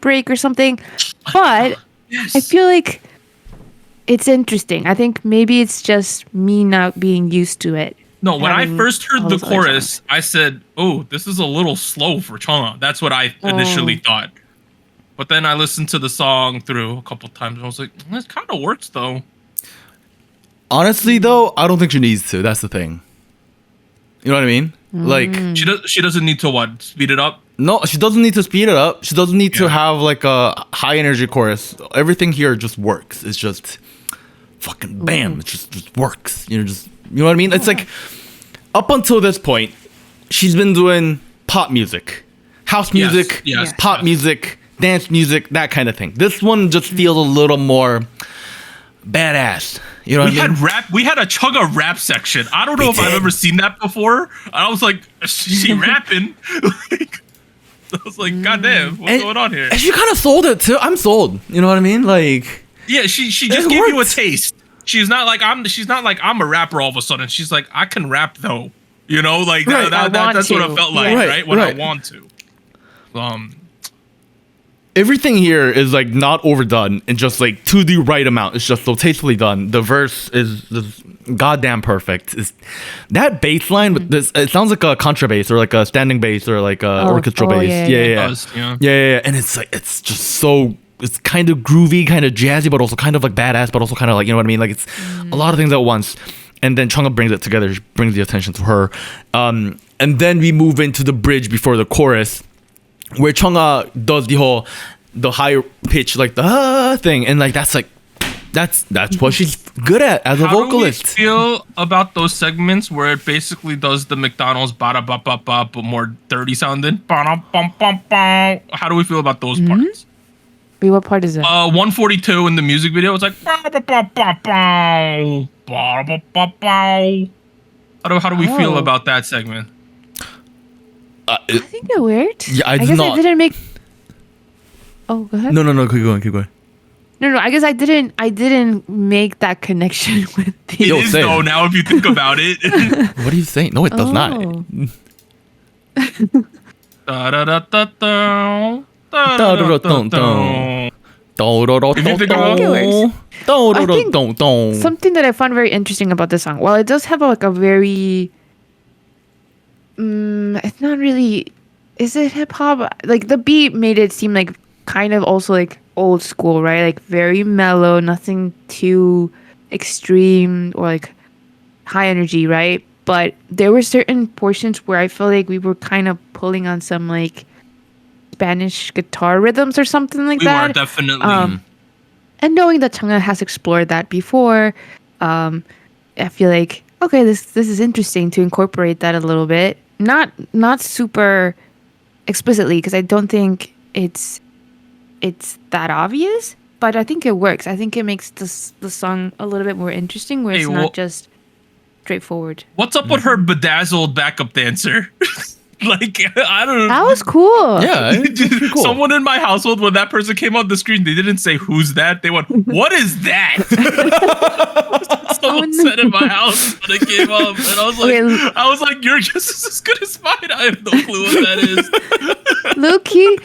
break or something. But yes. I feel like it's interesting. I think maybe it's just me not being used to it. No, when I first heard the chorus, songs. I said, "Oh, this is a little slow for Chungha." That's what I initially thought. But then I listened to the song through a couple times, and I was like, "This kind of works, though." Honestly, though, I don't think she needs to. That's the thing. You know what I mean? Like She doesn't need to what? Speed it up? no, she doesn't need to speed it up. She doesn't need to have like a high energy chorus. Everything here just works. It's just fucking bam. It just works. You know what I mean? It's like up until this point, she's been doing pop music, house music, pop music, dance music, that kind of thing. This one just feels a little more badass. You know what I mean? We had a Chungha rap section. I don't know if I've ever seen that before. I was like, is she rapping? Like, I was like, God damn, what's going on here? And she kind of sold it too. I'm sold. You know what I mean? Like, yeah, she just gave you a taste. She's not like I'm a rapper all of a sudden. She's like, I can rap though. You know, like that's what it felt like, right? When I want to. Everything here is like not overdone and just like to the right amount. It's just so tastefully done. The verse is goddamn perfect. That bass line with this, it sounds like a contrabass or like a standing bass or like a orchestral bass. Yeah. And it's like, it's just so, it's kind of groovy, kind of jazzy, but also kind of like badass, but also kind of like, you know what I mean? Like it's a lot of things at once. And then Chungha brings it together, she brings the attention to her. And then we move into the bridge before the chorus, where Chungha does the high pitch, like the thing. And like, that's what she's good at as a vocalist. How do we feel about those segments where it basically does the McDonald's ba ba ba ba but more dirty sounding? How do we feel about those parts? Wait, what part is it? 142 in the music video. It's like ba ba ba ba ba ba ba ba. How do we feel about that segment? I think they're weird. Yeah, I guess I didn't make. Oh, go ahead. No, keep going. No. I guess I didn't make that connection with the. It is though. Now, if you think about it. What are you saying? No, it does not. Da da da da da. If you think about it, I think something that I found very interesting about this song, while it does have like a very, it's not really, is it hip hop? Like the beat made it seem like kind of also like old school, right? Like very mellow, nothing too extreme or like high energy, right? But there were certain portions where I felt like we were kind of pulling on some like Spanish guitar rhythms or something like that. We were definitely. And knowing that Chungha has explored that before, I feel like okay, this is interesting to incorporate that a little bit. Not super explicitly because I don't think it's that obvious, but I think it works. I think it makes the song a little bit more interesting, where it's not just straightforward. What's up with her bedazzled backup dancer? Like, I don't know. That was cool. Yeah. Cool. Someone in my household, when that person came on the screen, they didn't say, "Who's that?" They went, "What is that?" Someone said in my house when it came up. And I was like, your guess is as good as mine. I have no clue what that is. Low key,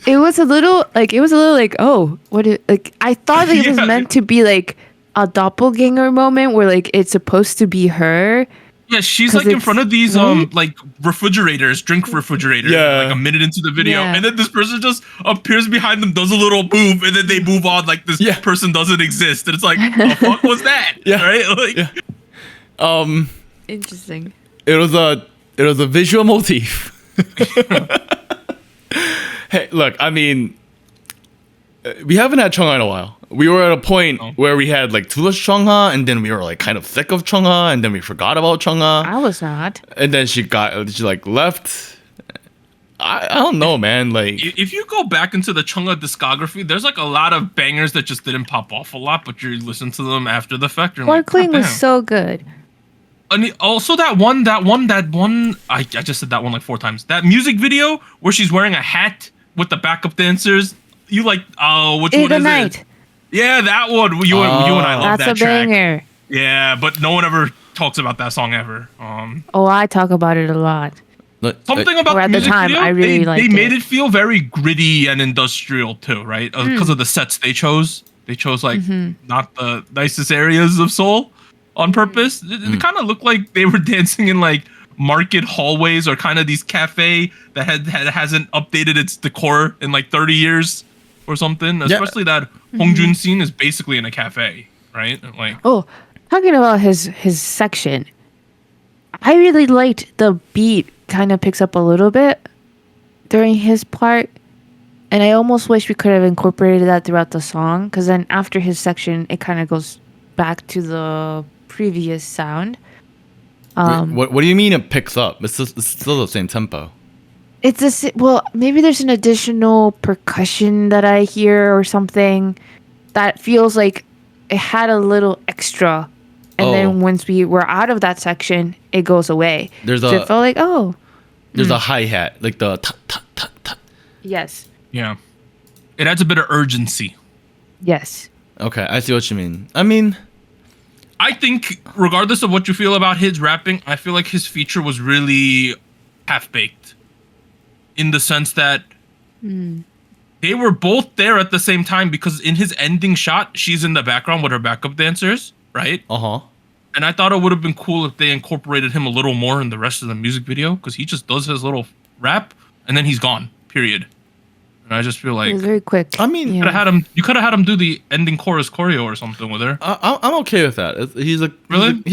it was a little like, oh, like, I thought that it was meant to be like a doppelganger moment where like it's supposed to be her. Yeah, she's like in front of these like refrigerators, drink refrigerators, like a minute into the video, and then this person just appears behind them, does a little move, and then they move on like this person doesn't exist, and it's like, the fuck was that? Right? Like, interesting. It was a visual motif. Hey, look, I mean, we haven't had Chungha in a while. We were at a point where we had like too much Chungha, and then we were like kind of sick of Chungha, and then we forgot about Chungha. I was not. And then she like left, I don't know, man. Like, if you go back into the Chungha discography, there's like a lot of bangers that just didn't pop off a lot, but you listen to them after the fact. Sparkling was so good. And also that one, I just said that one like 4 times. That music video where she's wearing a hat with the backup dancers. You like, which one is it? Yeah, that one. You and I love that track. That's a banger. Yeah, but no one ever talks about that song ever. I talk about it a lot. Something about the music video, I really they made it feel very gritty and industrial too, right? Because of the sets they chose. They chose like not the nicest areas of Seoul on purpose. It kind of looked like they were dancing in like market hallways or kind of these cafe that hasn't updated its decor in like 30 years or something. Especially that Hongjoong scene is basically in a cafe, right? Like talking about his section, I really liked the beat kind of picks up a little bit during his part, and I almost wish we could have incorporated that throughout the song, because then after his section it kind of goes back to the previous sound. What do you mean it picks up? It's still the same tempo. Maybe there's an additional percussion that I hear or something that feels like it had a little extra, and then once we were out of that section it goes away. It felt like there's a hi-hat, like the ta-ta-ta-ta. Yes. Yeah. It adds a bit of urgency. Yes. Okay, I see what you mean. I mean, I think regardless of what you feel about his rapping, I feel like his feature was really half-baked. In the sense that they were both there at the same time, because in his ending shot, she's in the background with her backup dancers, right? And I thought it would have been cool if they incorporated him a little more in the rest of the music video, because he just does his little rap and then he's gone, period. And I just feel like it was very quick. I mean, you could have had him do the ending chorus choreo or something with her. I'm okay with that. He's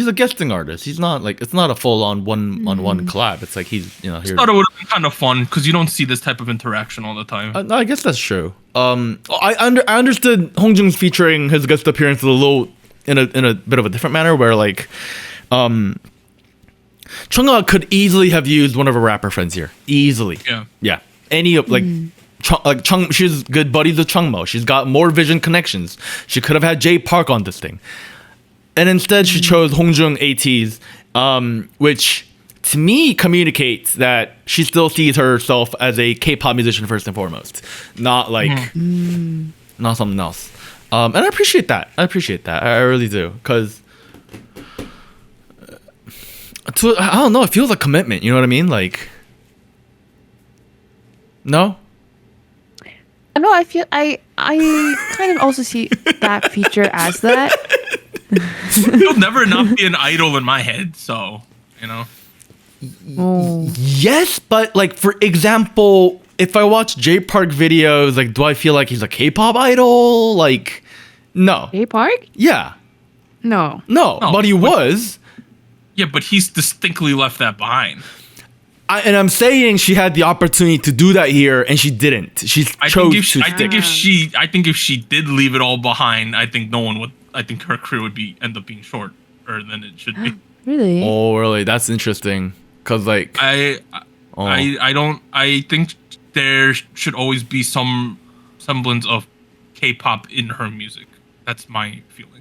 a guesting artist. He's not like, it's not a full on one collab. It's like he's here. I thought it would have been kind of fun because you don't see this type of interaction all the time. I guess that's true. I understood Hongjoong's featuring his guest appearance a little in a bit of a different manner, where like Chungha could easily have used one of her rapper friends here. Easily. Yeah. Any of like she's good buddies with Chungmo. She's got more vision connections. She could have had Jay Park on this thing. And instead she chose Hongjoong ATEEZ, which to me communicates that she still sees herself as a K-pop musician first and foremost. Not like not something else. And I appreciate that. I really do. Because I don't know, it feels like commitment. You know what I mean? Like, no? No, I feel I kind of also see that feature as that. You'll never not be an idol in my head, so Yes, but like, for example, if I watch Jay Park videos, like, do I feel like he's a K-pop idol? Like, no. Jay Park? Yeah. No, but he was. Yeah, but he's distinctly left that behind. And I'm saying she had the opportunity to do that here, and she didn't. I think if she did leave it all behind, I think no one would. I think her career would end up being shorter than it should be. Really? Oh, really? That's interesting. Cause like I think there should always be some semblance of K-pop in her music. That's my feeling.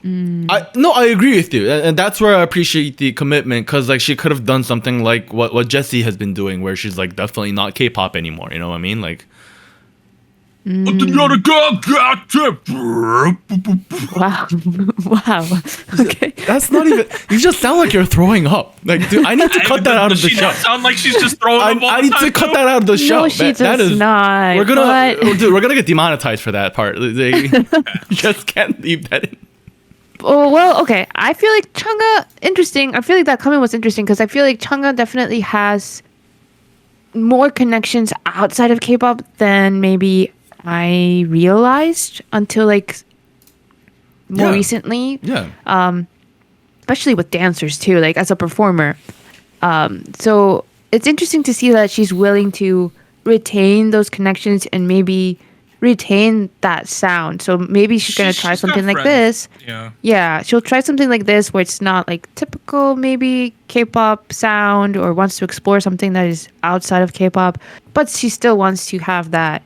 I agree with you, and that's where I appreciate the commitment, because like she could have done something like what Jessie has been doing, where she's like definitely not K-pop anymore. You know what I mean? Like, wow. Okay. That's not even. You just sound like you're throwing up. Like, dude, I need to cut that out of the show. Sound like she's just throwing up. I need to cut that out of the show. No, she does not. We're gonna get demonetized for that part. They just can't leave that in. Oh, well, okay. I feel like Chungha, interesting. I feel like that comment was interesting because I feel like Chungha definitely has more connections outside of K-pop than maybe I realized until like more recently. Yeah. Especially with dancers too, like as a performer. So it's interesting to see that she's willing to retain those connections and maybe retain that sound. So maybe she's gonna try something like this. Yeah, she'll try something like this where it's not like typical maybe K-pop sound, or wants to explore something that is outside of K-pop, but she still wants to have that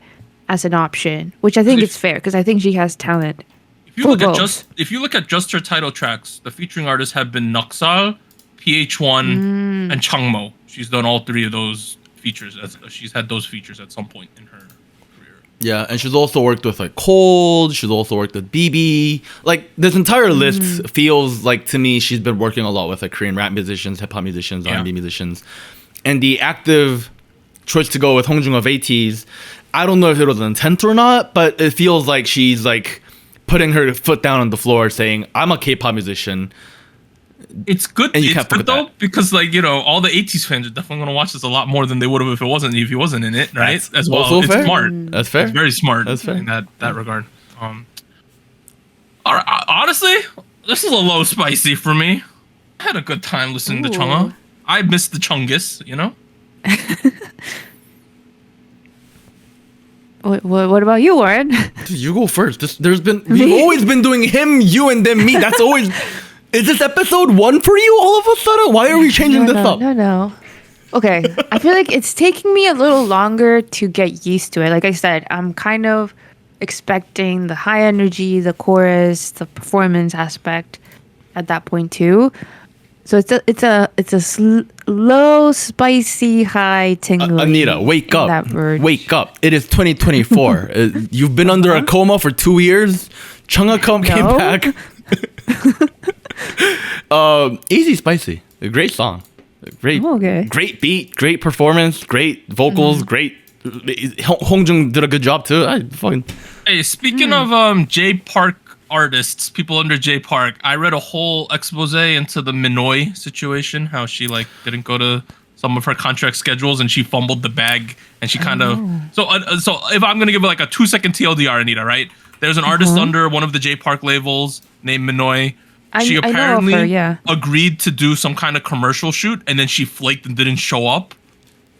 as an option, which I think is fair because I think she has talent. If you look at just her title tracks, the featuring artists have been Nuxal, PH1, and Changmo. She's done all three of those features. She's had those features at some point in her career. Yeah, and she's also worked with like Cold. She's also worked with BB. Like this entire list feels like to me she's been working a lot with like Korean rap musicians, hip hop musicians, R&B musicians, and the active choice to go with Hongjoong of ATEEZ. I don't know if it was an intent or not, but it feels like she's like putting her foot down on the floor, saying, "I'm a K-pop musician." It's good. It's good though because like all the ATEEZ fans are definitely gonna watch this a lot more than they would have if he wasn't in it, right? As well, it's fair. Smart. That's fair. It's very smart. That's fair in that regard. All right, honestly, this is a low spicy for me. I had a good time listening to Chungha. I missed the Chungus, What about you, Warren? Dude, you go first. We've always been doing him, you, and then me. That's always. Is this episode 1 for you all of a sudden? Why are we changing this up? No. Okay, I feel like it's taking me a little longer to get used to it. Like I said, I'm kind of expecting the high energy, the chorus, the performance aspect at that point too. So it's a low, spicy, high, tingly. Anita, wake up! Wake up! It is 2024. You've been under a coma for 2 years. Chungha came back. Easy Spicy, a great song, great beat, great performance, great vocals, great. Hongjoong did a good job too. Hey, speaking of J Park artists, people under J Park, I read a whole expose into the MEENIE situation, how she like didn't go to some of her contract schedules and she fumbled the bag, and she kind of so if I'm gonna give it like a 2-second TLDR, Anita, right? There's an artist under one of the J Park labels named MEENIE. She apparently agreed to do some kind of commercial shoot, and then she flaked and didn't show up.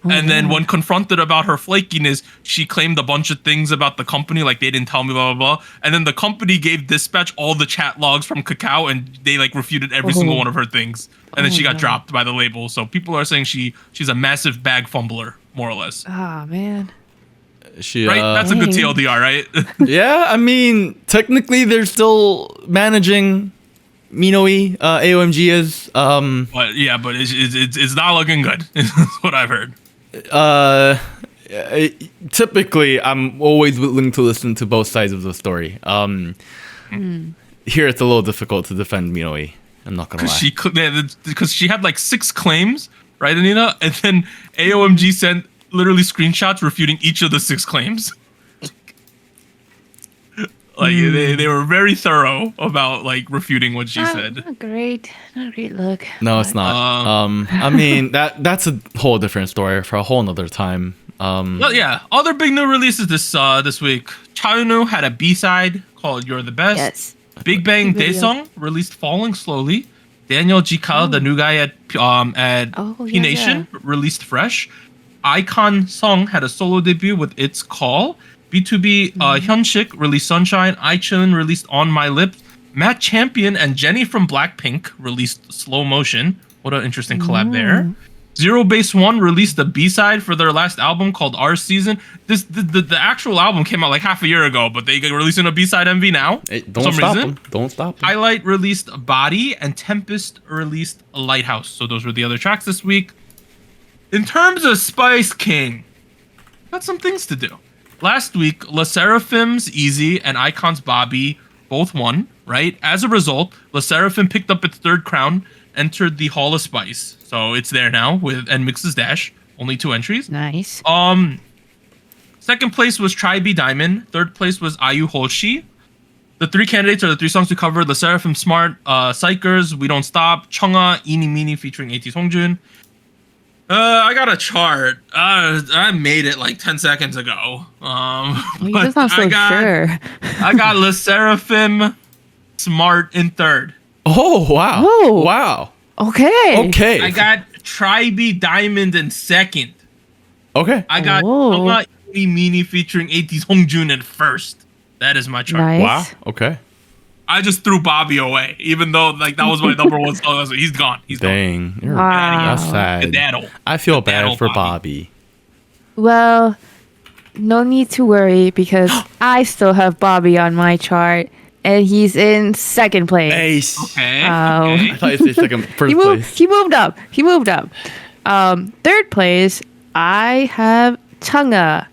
And then when confronted about her flakiness, she claimed a bunch of things about the company, like they didn't tell me, blah, blah, blah. And then the company gave Dispatch all the chat logs from Kakao, and they like refuted every single one of her things. And then she got dropped by the label. So people are saying she's a massive bag fumbler, more or less. Ah, man. Right? That's a good TLDR, right? Yeah, I mean, technically they're still managing MEENIE, AOMG is. But it's not looking good. Is what I've heard. Typically, I'm always willing to listen to both sides of the story. Here it's a little difficult to defend MEENIE. I'm not gonna lie. Because she had like 6 claims, right, Anita? And then AOMG sent literally screenshots refuting each of the 6 claims. Like they were very thorough about like refuting what she said. Not a great look. No, it's not. I mean that's a whole different story for a whole nother time. But yeah, other big new releases this week. Chaeunu had a B-side called "You're the Best." Yes. Big Bang Daesung released "Falling Slowly." Daniel Jikal, the new guy at P Nation, released "Fresh." Icon Sung had a solo debut with "It's Call." B2B Hyunshik released Sunshine. iChillin released On My Lips. Matt Champion and Jennie from Blackpink released Slow Motion. What an interesting collab there. Zero Base One released the B-side for their last album called Our Season. The actual album came out like half a year ago, but they are releasing a B-side MV now. Hey, don't stop them. Don't stop them. Highlight released Body and Tempest released Lighthouse. So those were the other tracks this week. In terms of Spice King, got some things to do. Last week, SSERAFIM's Easy and Icon's Bobby both won, right? As a result, SSERAFIM picked up its 3rd crown, entered the Hall of Spice. So it's there now with NMIX's Dash. Only 2 entries. Nice. Second place was Try Be Diamond. 3rd place was IU Holshi. The 3 candidates are the 3 songs we covered: SSERAFIM Smart, Xikers, We Don't Stop, Chungha, EENIE MEENIE featuring ATEEZ Hongjoong. I got a chart. I made it like 10 seconds ago. You just not so sure. I got SSERAFIM Smart in 3rd. Oh wow! Oh. Wow! Okay. I got Try Be Diamond in 2nd. Okay. I got Chungha MEENIE featuring ATEEZ Hongjoong at first. That is my chart. Nice. Wow. Okay. I just threw Bobby away, even though like that was my number one song. I was like, he's gone. He's Dang. gone. That's sad. Skedaddle. I feel bad Skedaddle for Bobby. Well, no need to worry because I still have Bobby on my chart, and he's in second place. Ace. Okay. Oh. Okay. I thought you said second, first place. He moved up. Third place, I have Chungha.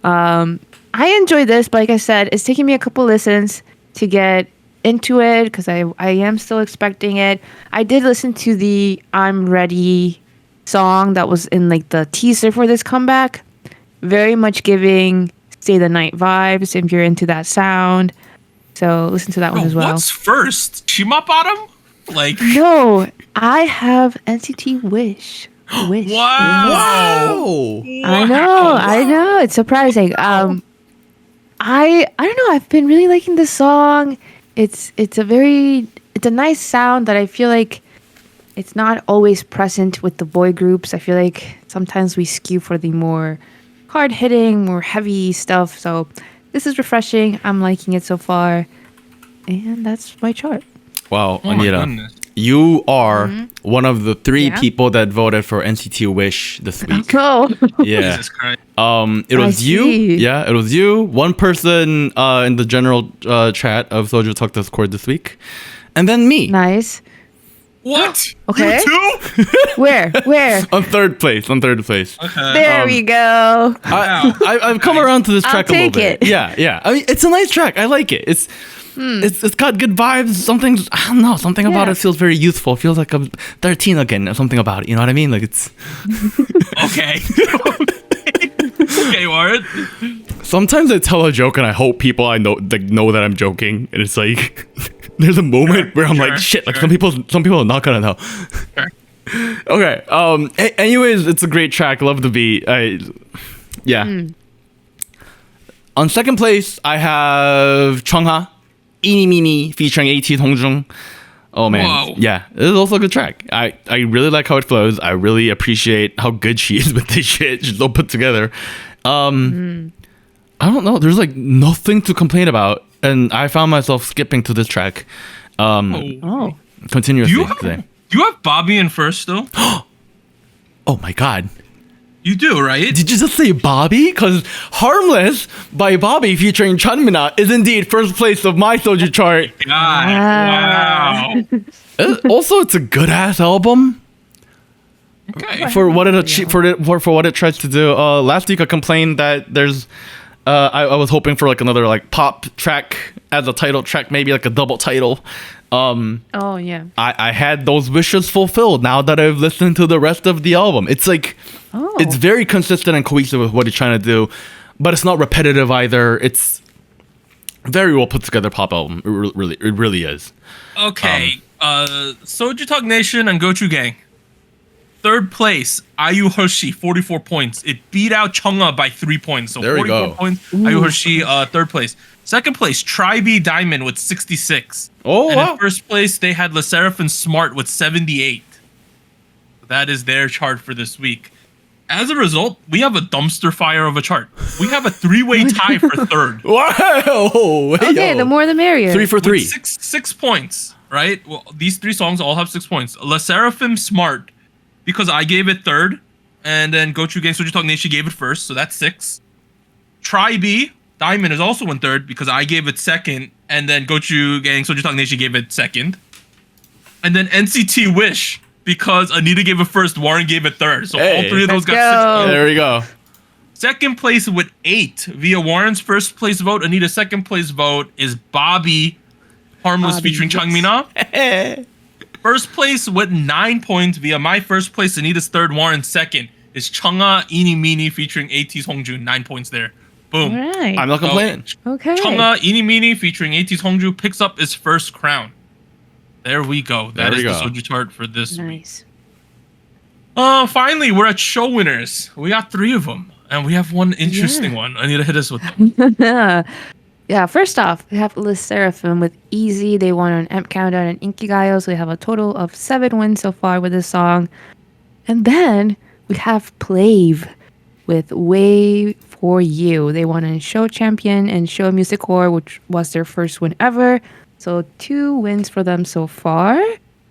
I enjoy this, but like I said, it's taking me a couple listens to get into it because I am still expecting it. I did listen to the I'm Ready song that was in like the teaser for this comeback. Very much giving Stay the Night vibes if you're into that sound. So listen to that one as well. What's first? Shima Bottom? Like No, I have NCT Wish. Wish. wow. I know. It's surprising. I don't know. I've been really liking this song. It's a nice sound that I feel like it's not always present with the boy groups. I feel like sometimes we skew for the more hard hitting, more heavy stuff. So this is refreshing. I'm liking it so far. And that's my chart. Wow, Oh my Anita, goodness. you are one of the 3 Yeah? people that voted for NCT Wish this week. Go. Yeah. Jesus Christ. It was you. see. Yeah, it was you. One person in the general chat of SojuTalk Discord this week, and then me Nice. What? Okay. You too? Where? on third place. Okay. There we go. I've come around to this I'll track a little take bit. it. Yeah. I mean, it's a nice track. I like it. It's got good vibes. I don't know. Something about Yeah. it feels very youthful. It feels like I'm 13 again. Or something about it. You know what I mean? Like it's. Okay. Okay, Warren. Sometimes I tell a joke and I hope people I know know that I'm joking, and it's like there's a moment where I'm like, shit. Like some people are not gonna know. Sure. Okay. Anyways, it's a great track. Love the beat. Yeah. On second place, I have Chungha, EENIE featuring ATEEZ Hongjoong. Oh man, Whoa. yeah, this is also a good track. I really like how it flows. I really appreciate how good she is with this shit. She's so put together. I don't know. There's like nothing to complain about, and I found myself skipping to this track Oh. continuously Do today. you have Bobby in first though? Oh my god. You do, right? Did you just say Bobby? Because Harmless by Bobby featuring Chanmina is indeed first place of my Soju chart. God. Wow. Also, it's a good ass album Okay. for what it tries to do. Last week I complained that there's I was hoping for like another like pop track as a title track, maybe like a double title. Oh yeah. I had those wishes fulfilled now that I've listened to the rest of the album. It's like it's very consistent and cohesive with what he's trying to do, but it's not repetitive either. It's very well put together pop album. It really is. Okay. SojuTalk Nation and Gochu Gang. Third place, Ayu Hershey, 44 points. It beat out Chungha by 3 points. So There we 44 go. points. Ayu Hershey, third place. Second place, Tribe Diamond with 66. Oh, and wow. in first place, they had LeSSERAFIM Smart with 78. That is their chart for this week. As a result, we have a dumpster fire of a chart. We have a 3-way tie for third. Wow. Okay, the more the merrier. 3 for 3. With six points, right? Well, these 3 songs all have 6 points. LeSSERAFIM Smart, because I gave it third, and then Gochu Gang SojuTalk Nation gave it first, so that's 6. Tribe Diamond is also in third because I gave it second, and then Gochu Gang SojuTalk Nation gave it second. And then NCT Wish, because Anita gave it first, Warren gave it third. So all Hey. 3 of those Let's got 6 go. There we go. Second place with 8 via Warren's first place vote. Anita's second place vote is Bobby Harmless Bobby, featuring yes. Changmina. First place with 9 points via my first place. Anita's third, Warren's second is Chungha MEENIE featuring ATEEZ Hongjoong. 9 points there. Boom. All right. I'm not complaining. Okay. Chungha MEENIE featuring ATEEZ Hongjoong picks up his first crown. There we go. That is the Soju chart for this week. Nice. Finally, we're at show winners. We got 3 of them, and we have one interesting one. Anita, hit us with them. Yeah, first off, we have LeSSERAFIM with Easy. They won on Amp Countdown and Inkigayo, so we have a total of 7 wins so far with this song. And then we have Plave with Way For You. They won in Show Champion and Show Music Core, which was their first win ever. So 2 wins for them so far.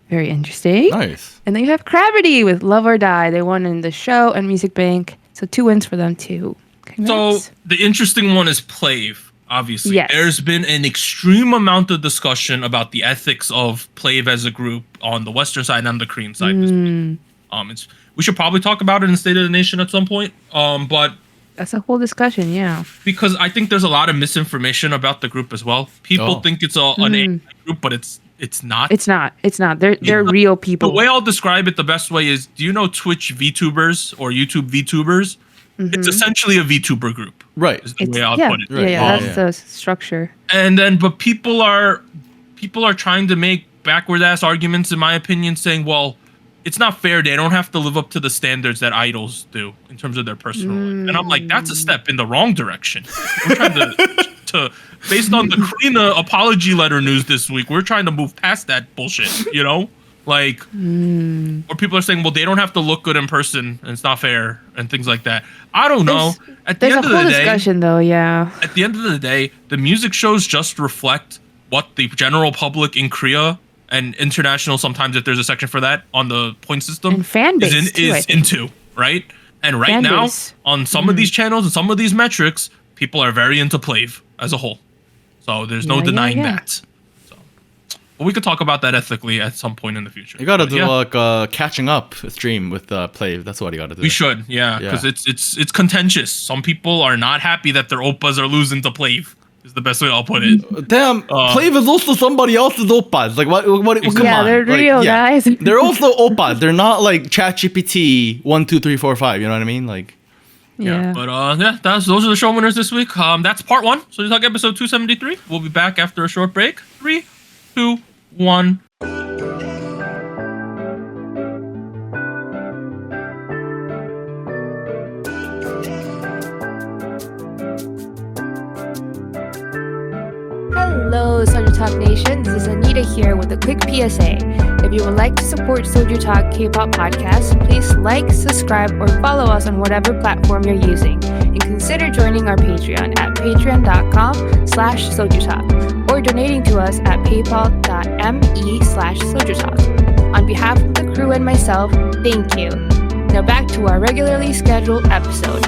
Very interesting. Nice. And then you have Gravity with Love or Die. They won in the Show and Music Bank. So 2 wins for them too. Congrats. So the interesting one is Plave. Obviously, yes. There's been an extreme amount of discussion about the ethics of Plave as a group on the Western side and on the Korean side. We should probably talk about it in State of the Nation at some point. But that's a whole discussion, yeah. Because I think there's a lot of misinformation about the group as well. People think it's an AI group, but it's not. It's not. They're real people. The way I'll describe it, the best way is: do you know Twitch VTubers or YouTube VTubers? It's essentially a VTuber group. Right. Is the way I'll put it. Right. Yeah, that's the structure. And then, but people are trying to make backward ass arguments, in my opinion, saying, well, it's not fair. They don't have to live up to the standards that idols do in terms of their personal life. And I'm like, that's a step in the wrong direction. We're trying to based on the Karina apology letter news this week, we're trying to move past that bullshit, you know? Like, or people are saying, well, they don't have to look good in person, and it's not fair, and things like that. I don't know. At the end of the day, discussion, though, yeah. At the end of the day, the music shows just reflect what the general public in Korea and international, sometimes if there's a section for that on the point system, and fan base is into, right? And right now, on some of these channels and some of these metrics, people are very into Plave as a whole. So there's no denying that. But we could talk about that ethically at some point in the future. You gotta do like a catching up stream with Plave. That's what you gotta do. We should, because it's contentious. Some people are not happy that their oppas are losing to Plave. Is the best way I'll put it. Damn, Plave is also somebody else's oppas. Like what? Come on. They're real guys. They're also oppas. They're not like ChatGPT 1, 2, 3, 4, 5. You know what I mean? Like. Yeah. But those are the show winners this week. That's part 1. So you talk episode 273. We'll be back after a short break. 3, 2, 1. Hello, SojuTalk Nation. This is Anita here with a quick PSA. If you would like to support SojuTalk Kpop Podcast, please like, subscribe, or follow us on whatever platform you're using. And consider joining our Patreon at patreon.com/SojuTalk or donating to us at paypal.me/SojuTalk. On behalf of the crew and myself, thank you. Now back to our regularly scheduled episode.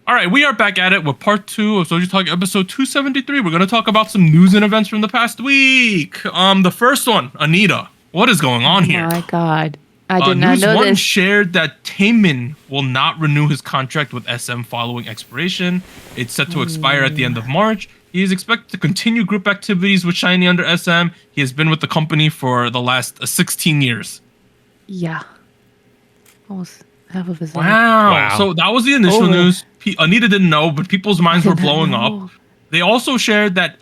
All right, we are back at it with part 2 of Soju Talk episode 273. We're going to talk about some news and events from the past week. The first one, Anita, what is going on here? Oh my God. I did not know News1 this. shared that Taemin will not renew his contract with SM following expiration. It's set to expire at the end of March. He is expected to continue group activities with SHINee under SM. He has been with the company for the last 16 years. Yeah. Almost half of his life. Wow. So that was the initial news. Anita didn't know, but people's minds were blowing up. They also shared that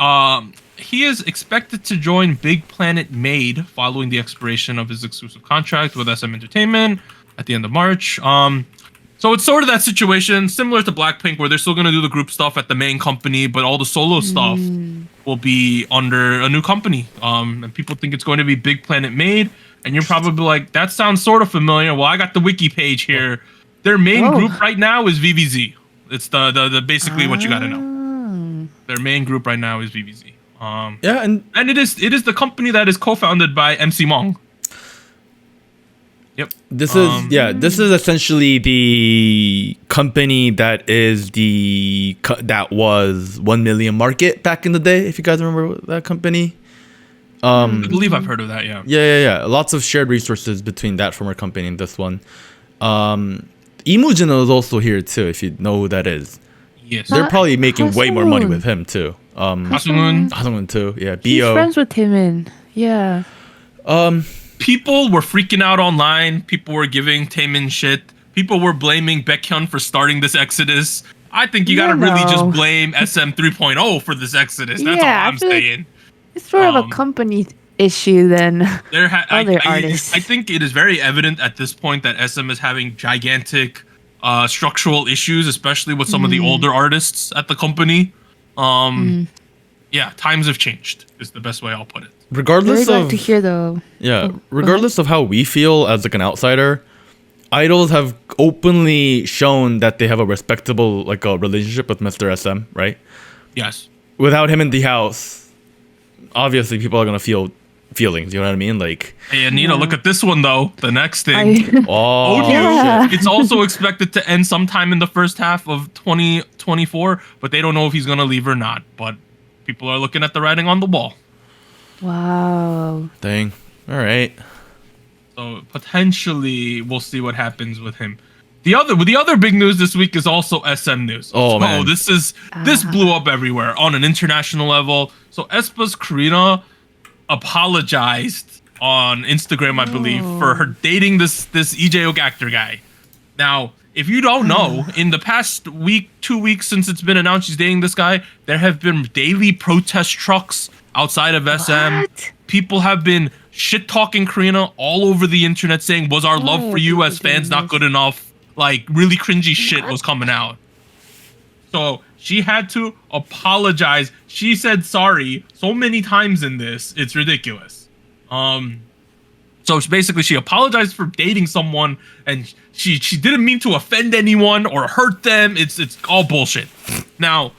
he is expected to join Big Planet Made following the expiration of his exclusive contract with SM Entertainment at the end of March. So it's sort of that situation similar to Blackpink where they're still going to do the group stuff at the main company, but all the solo stuff will be under a new company. And people think it's going to be Big Planet Made. And you're probably like, that sounds sort of familiar. Well, I got the wiki page here. Their main group right now is VVZ. It's the basically what you got to know. Their main group right now is VVZ. And it is the company that is co-founded by MC Mong. Yep. This is essentially the company that was 1 Million Market back in the day. If you guys remember that company. I believe I've heard of that. Yeah. Yeah. Lots of shared resources between that former company and this one. Imujin is also here too. If you know who that is. Yes. They're probably making way more money with him too. Hasunghoon too. Yeah. He's Bo. friends with Taemin. Yeah. People were freaking out online. People were giving Taemin shit. People were blaming Baekhyun for starting this exodus. I think you gotta really just blame SM 3.0 for this exodus. That's all I'm saying. It's sort of a company issue than other artists. I think it is very evident at this point that SM is having gigantic structural issues, especially with some of the older artists at the company. Yeah, times have changed is the best way I'll put it. Regardless Very glad of to hear though. Yeah, regardless of how we feel as like an outsider, idols have openly shown that they have a respectable like a relationship with Mr. SM, right? Yes. Without him in the house, obviously people are gonna feel feelings. You know what I mean? Like, hey, Anita, look at this one though. The next thing. oh, Yeah. shit. It's also expected to end sometime in the first half of 2024, but they don't know if he's gonna leave or not. But people are looking at the writing on the wall. Wow. Dang. All right. So potentially we'll see what happens with him. The other big news this week is also SM news. Oh, man. This blew up everywhere on an international level. So aespa's Karina apologized on Instagram, I believe, for her dating this EJ actor guy. Now, if you don't know, in the past week, 2 weeks since it's been announced she's dating this guy, there have been daily protest trucks outside of SM. What? People have been shit talking Karina all over the internet, saying, "Was our love for you as fans not good enough?" Like really cringy shit was coming out. So she had to apologize. She said sorry so many times in this, it's ridiculous. So she apologized for dating someone, and she didn't mean to offend anyone or hurt them. It's all bullshit. Now,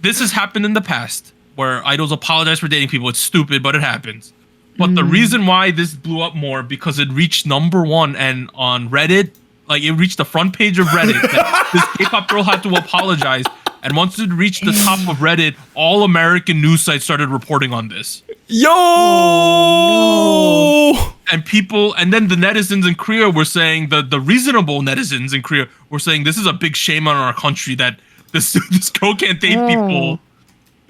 this has happened in the past where idols apologize for dating people. It's stupid, but it happens. But the reason why this blew up more because it reached #1 and on Reddit, like it reached the front page of Reddit. That this K-pop girl had to apologize, and once it reached the top of Reddit, all American news sites started reporting on this. Yo! And then the netizens in Korea were saying, the reasonable netizens in Korea were saying, this is a big shame on our country that this girl can't date people.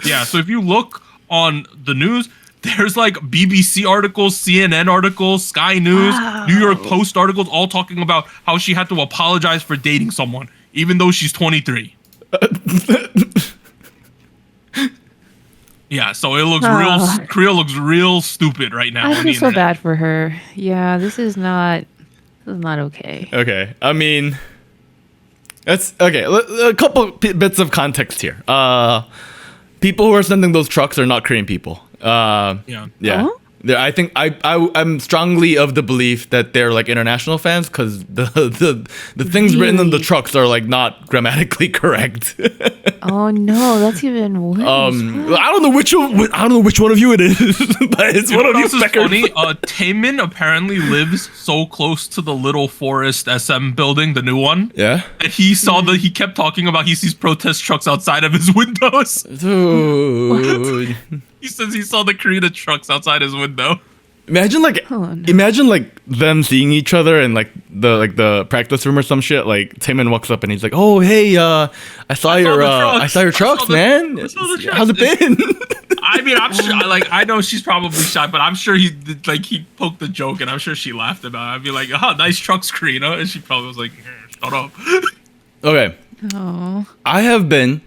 Yeah, so if you look on the news, there's like BBC articles, CNN articles, Sky News, New York Post articles, all talking about how she had to apologize for dating someone, even though she's 23. Yeah, so it looks Korea looks real stupid right now. I feel so bad for her. Yeah, this is not okay. Okay, I mean, that's okay. A couple bits of context here. People who are sending those trucks are not Korean people. Yeah. Huh? I think I'm strongly of the belief that they're like international fans because the things written on the trucks are like not grammatically correct. Oh no, that's even worse. I don't know which one of you it is, but it's one of you. Funny. Taemin apparently lives so close to the Little Forest SM building, the new one. Yeah. And he kept talking about he sees protest trucks outside of his windows. Dude. He says he saw the Karina trucks outside his window. Imagine them seeing each other in like the practice room or some shit. Like Taemin walks up and he's like, "Oh hey, I saw your trucks, man. How's it been?" I mean, I'm sure. I know she's probably shy, but I'm sure he poked the joke, and I'm sure she laughed about it. I'd be like, "Oh, nice trucks, Karina," and she probably was like, "Shut up." Okay. Oh. I have been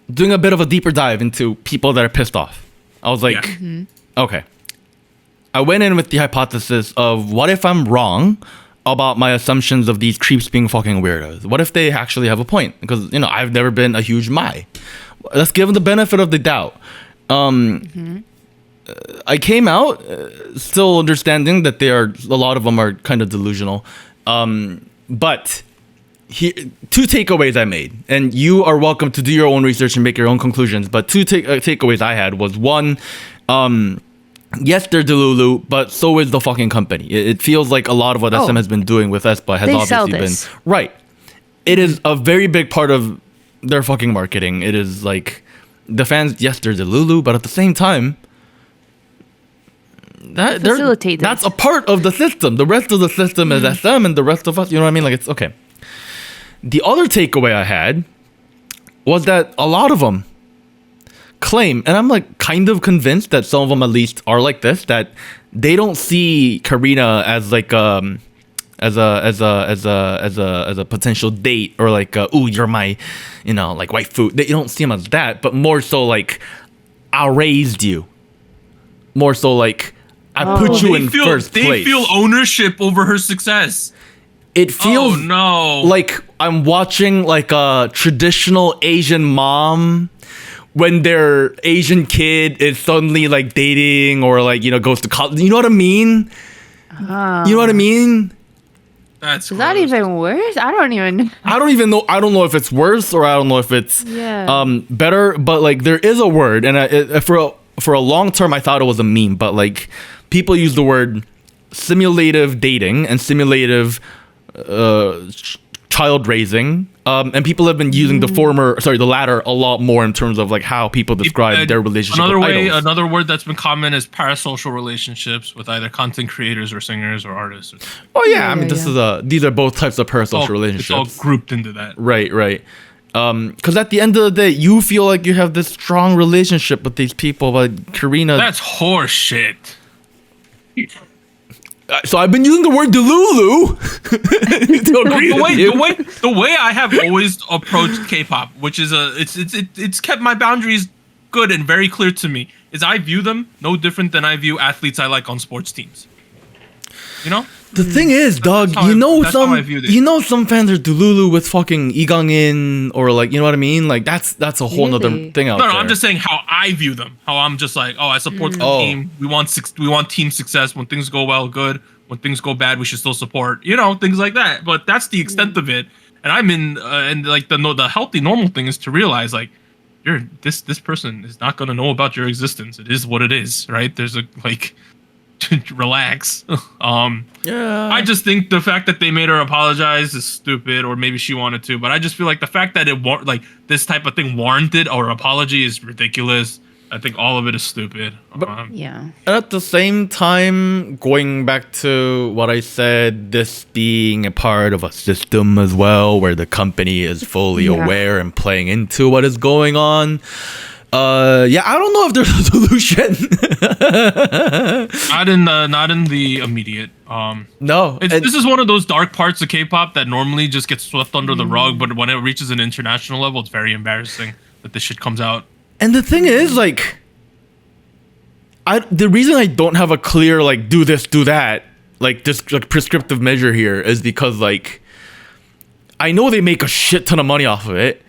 doing a bit of a deeper dive into people that are pissed off. I was like, okay. I went in with the hypothesis of what if I'm wrong about my assumptions of these creeps being fucking weirdos? What if they actually have a point? Because, I've never been a huge Mai. Let's give them the benefit of the doubt. I came out still understanding that a lot of them are kind of delusional. But here, 2 takeaways I made, and you are welcome to do your own research and make your own conclusions. But 2 takeaways I had was one, yes, they're Delulu, but so is the fucking company. It feels like a lot of what SM has been doing with aespa has obviously been right. It is a very big part of their fucking marketing. It is like the fans. Yes, they're Delulu, but at the same time, that's a part of the system. The rest of the system is SM, and the rest of us, you know what I mean? Like it's okay. The other takeaway I had was that a lot of them claim, and I'm like kind of convinced that some of them at least are like this, that they don't see Karina as like as a potential date or like ooh, you're my like waifu. They don't see him as that, but more so like I raised you. More so like I put you in first place. They feel ownership over her success. it feels no. like I'm watching like a traditional Asian mom when their Asian kid is suddenly like dating or like, you know, goes to college. You know what I mean? You know what I mean? That's Is that even worse? I don't even know. I don't know if it's worse or I don't know if it's better, but like there is a word, and for a long term I thought it was a meme, but like people use the word simulative dating and simulative child raising, and people have been using the latter a lot more in terms of like how people describe their relationship with idols. Another word that's been common is parasocial relationships with either content creators or singers or artists. Oh yeah, I mean these are both types of parasocial relationships. It's all grouped into that. Right. Because at the end of the day, you feel like you have this strong relationship with these people, but Karina... That's horse shit. So I've been using the word delulu to agree with you. The way I have always approached K-pop, which is it's kept my boundaries good and very clear to me, is I view them no different than I view athletes I like on sports teams. You know? The thing is, dog, some fans are delulu with fucking Lee Gang-in or like, you know what I mean? Like that's a whole nother thing out there. No, I'm just saying how I view them. How I'm just like, I support the team. We want team success. When things go well, good. When things go bad, we should still support. You know, things like that. But that's the extent of it. And I'm in, and like the healthy, normal thing is to realize like, this person is not gonna know about your existence. It is what it is, right? There's relax. I just think the fact that they made her apologize is stupid, or maybe she wanted to, but I just feel like the fact that this type of thing warranted or apology is ridiculous. I think all of it is stupid. And at the same time, going back to what I said, this being a part of a system as well, where the company is fully aware and playing into what is going on. I don't know if there's a solution. Not in the immediate. No. This is one of those dark parts of K-pop that normally just gets swept under the rug, but when it reaches an international level, it's very embarrassing that this shit comes out. And the thing is, like, the reason I don't have a clear, like, do this, do that, like, this like, prescriptive measure here is because, like, I know they make a shit ton of money off of it.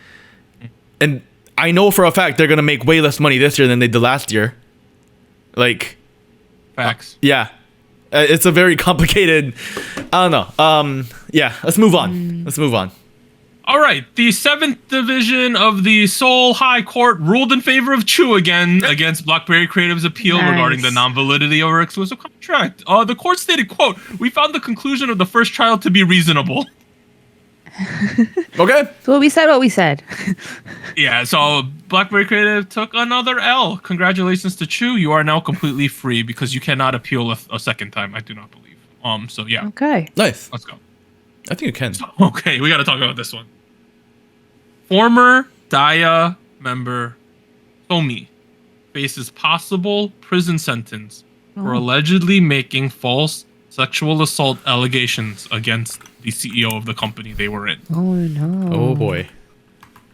And I know for a fact they're going to make way less money this year than they did last year. Like... Facts. Yeah. It's a very complicated... I don't know. Let's move on. All right. The 7th Division of the Seoul High Court ruled in favor of Chu again against BlackBerry Creative's appeal regarding the non-validity of her exclusive contract. The court stated, quote, "We found the conclusion of the first trial to be reasonable." Okay. So what we said. Yeah, so BlackBerry Creative took another L. Congratulations to Chu. You are now completely free because you cannot appeal a second time, I do not believe. So yeah. Okay. Nice. Let's go. I think you can. Okay, we got to talk about this one. Former Daya member Somi faces possible prison sentence for allegedly making false sexual assault allegations against the CEO of the company they were in. Oh no. Oh boy.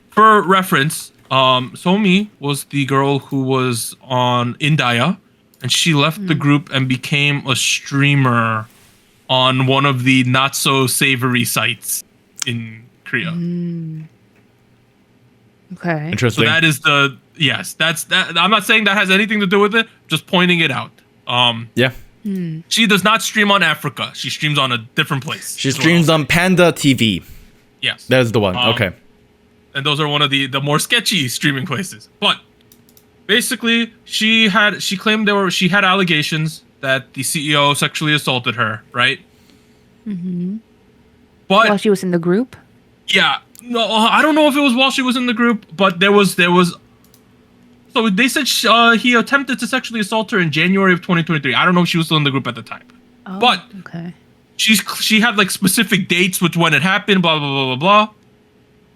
For reference, Somi was the girl who was in Daya, and she left the group and became a streamer on one of the not so savory sites in Korea. Okay. Interesting. So that is that's that. I'm not saying that has anything to do with it, just pointing it out. She does not stream on Africa. She streams on a different place. She streams on Panda TV. Yes. That is the one. Okay. And those are one of the more sketchy streaming places. But basically, she claimed she had allegations that the CEO sexually assaulted her, right? Mm-hmm. But while she was in the group? Yeah. No, I don't know if it was while she was in the group, but there was. So they said he attempted to sexually assault her in January of 2023. I don't know if she was still in the group at the time. Oh, but okay. She had like specific dates with when it happened, blah, blah, blah, blah, blah.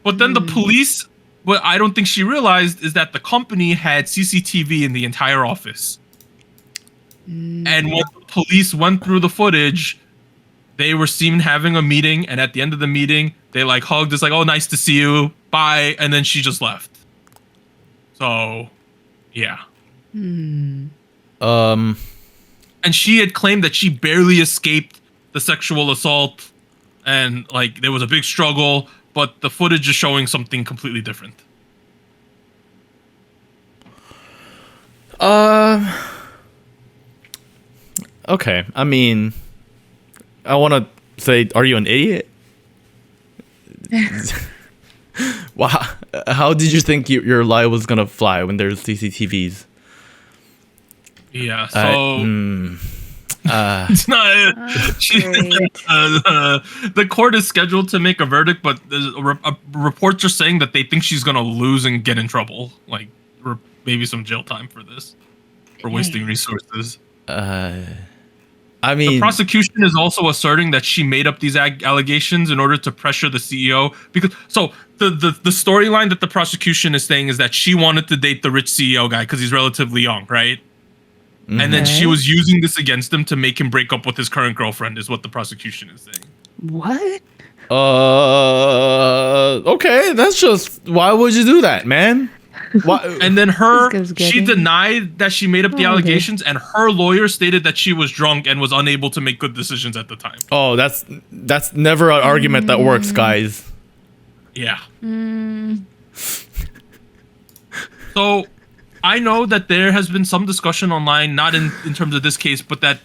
But then the police, what I don't think she realized is that the company had CCTV in the entire office. And when the police went through the footage, they were seen having a meeting, and at the end of the meeting, they like hugged. It's like, "Oh, nice to see you. Bye." And then she just left. So, yeah. And she had claimed that she barely escaped the sexual assault, and like there was a big struggle, but the footage is showing something completely different. Okay. I mean, I want to say, are you an idiot? Wow. How did you think your lie was gonna fly when there's CCTVs? Yeah. So. It's not. The court is scheduled to make a verdict, but reports are saying that they think she's gonna lose and get in trouble, like maybe some jail time for this, for wasting resources. I mean, the prosecution is also asserting that she made up these allegations in order to pressure the CEO. Because the storyline that the prosecution is saying is that she wanted to date the rich CEO guy because he's relatively young, right? Mm-hmm. And then she was using this against him to make him break up with his current girlfriend, is what the prosecution is saying. What? Okay, that's just, why would you do that, man? And then she denied that she made up the allegations, and her lawyer stated that she was drunk and was unable to make good decisions at the time. Oh, that's never an argument that works, guys. Yeah. So I know that there has been some discussion online, not in terms of this case, but that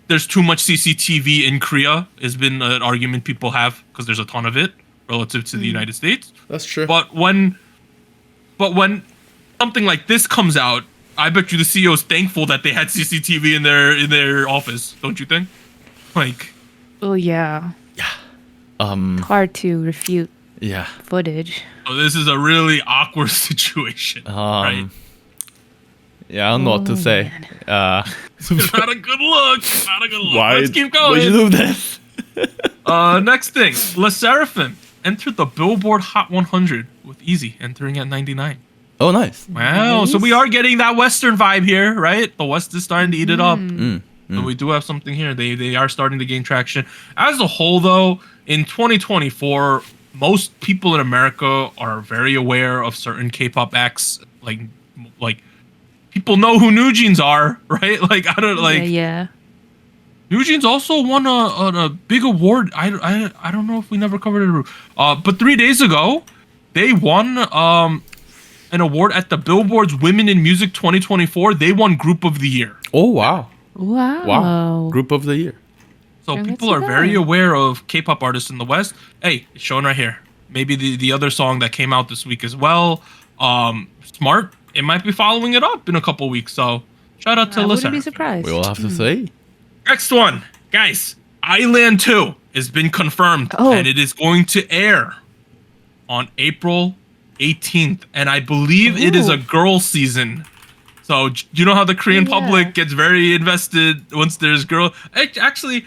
there's too much CCTV in Korea has been an argument people have because there's a ton of it relative to the United States. That's true. But when something like this comes out, I bet you the CEO is thankful that they had CCTV in their office, don't you think? Like, oh yeah. Yeah. Hard to refute. Yeah. Footage. So this is a really awkward situation, right? Yeah, I don't know what to say. It's not a good look. Not a good look. Why? Let's keep going. Why'd you do this? Next thing, SSERAFIM entered the Billboard Hot 100 with Easy entering at 99. Oh, nice. Wow. Nice. So we are getting that Western vibe here, right? The West is starting to eat it up. So we do have something here. They are starting to gain traction. As a whole, though, in 2024, most people in America are very aware of certain K-pop acts. Like people know who New Jeans are, right? Like I don't like. Yeah. New Jeans also won a big award. I don't know if we never covered it. But 3 days ago, they won an award at the Billboard's Women in Music 2024. They won Group of the Year. Oh wow! Wow! Group of the Year. So people are very aware of K-pop artists in the West. Hey, it's showing right here. Maybe the other song that came out this week as well. Smart. It might be following it up in a couple weeks. So shout out to I SSERAFIM. wouldn't be surprised. We will have to see. Next one, guys. Island 2 has been confirmed, and it is going to air on April 18th, and I believe it is a girl season. So you know how the Korean public gets very invested once there's girl. Actually,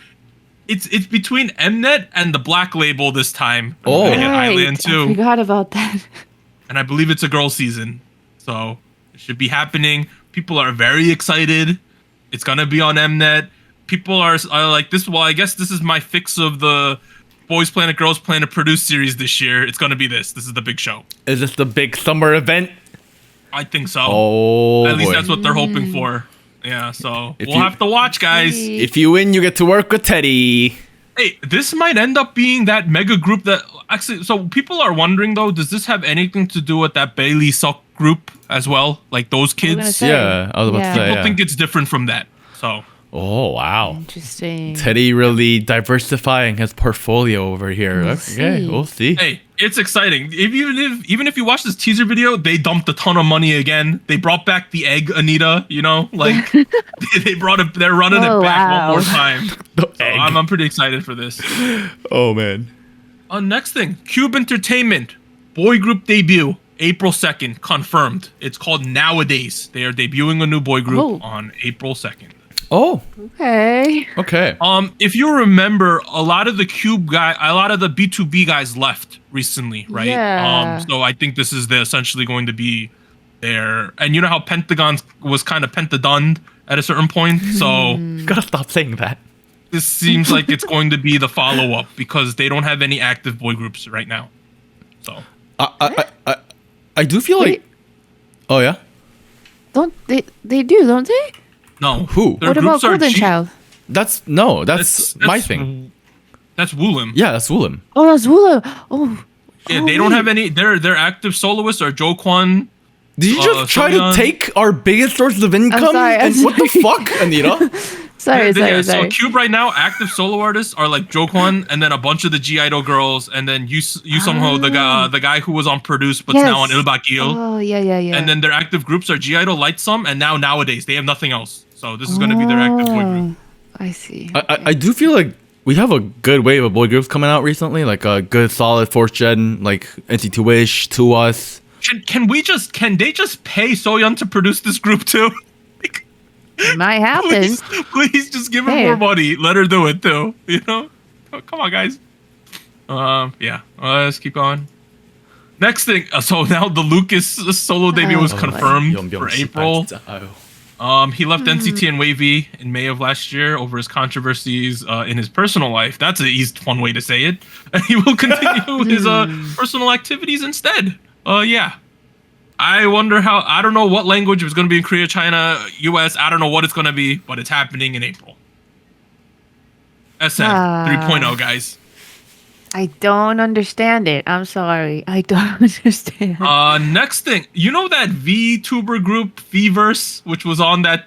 it's between Mnet and the Black Label this time. Oh, right. Island 2. I forgot about that. And I believe it's a girl season, so it should be happening. People are very excited. It's gonna be on Mnet. People are like this. Well, I guess this is my fix of the Boys Planet, Girls Planet produced series this year. It's gonna be this. This is the big show. Is this the big summer event? I think so. Oh, at least boy. That's what they're hoping for. Yeah, so we'll have to watch, guys. If you win, you get to work with Teddy. Hey, this might end up being that mega group that actually. So people are wondering though, does this have anything to do with that Bailey Suck group as well? Like those kids? Yeah, I was about to say. I don't think it's different from that. So. Oh wow! Interesting. Teddy really diversifying his portfolio over here. We'll see. Hey, it's exciting. Even if you watch this teaser video, they dumped a ton of money again. They brought back the egg, Anita. You know, like they brought it. They're running it back one more time. So I'm pretty excited for this. Oh man. Next thing, Cube Entertainment boy group debut April 2nd confirmed. It's called Nowadays. They are debuting a new boy group on April 2nd. Oh. Okay. If you remember, a lot of the B2B guys left recently, right? Yeah. So I think this is essentially going to be their, and you know how Pentagon was kind of pentadonned at a certain point, so gotta stop saying that. This seems like it's going to be the follow-up because they don't have any active boy groups right now. So I do feel like. Oh yeah. Don't they do, don't they? No. Who? Their what about groups are Golden Child? That's my thing. That's Woolim. Yeah, that's Woolim. Oh, that's Woolim. Oh. Yeah, they don't have any. Their active soloists are Jo Kwon. Did you just try Soyeon. to take our biggest sources of income? I'm sorry. What the fuck, Anita? Sorry. So Cube right now, active solo artists are like Jo Kwon, and then a bunch of the G Idol girls, and then Yu Sung Ho, the guy who was on Produce but's now on Il Bakil. Oh yeah. And then their active groups are G Idol, Lightsum, and nowadays they have nothing else. So this is going to be their active boy group. I see. I do feel like we have a good wave of boy groups coming out recently, like a good solid 4th gen, like NCT Wish, To Us. Can they just pay Soyeon to produce this group too? It might happen. Please just give her more money. Let her do it too. You know? Come on, guys. Yeah. Let's keep going. Next thing. So now the Lucas solo debut was confirmed for April. He left NCT and Wavy in May of last year over his controversies in his personal life. That's an easy, fun way to say it. And he will continue his personal activities instead. Yeah. I wonder how. I don't know what language. It was going to be in Korea, China, US. I don't know what it's going to be, but it's happening in April. SM 3.0, guys. I don't understand it. I'm sorry. I don't understand. Next thing. You know that VTuber group, Vverse, which was on that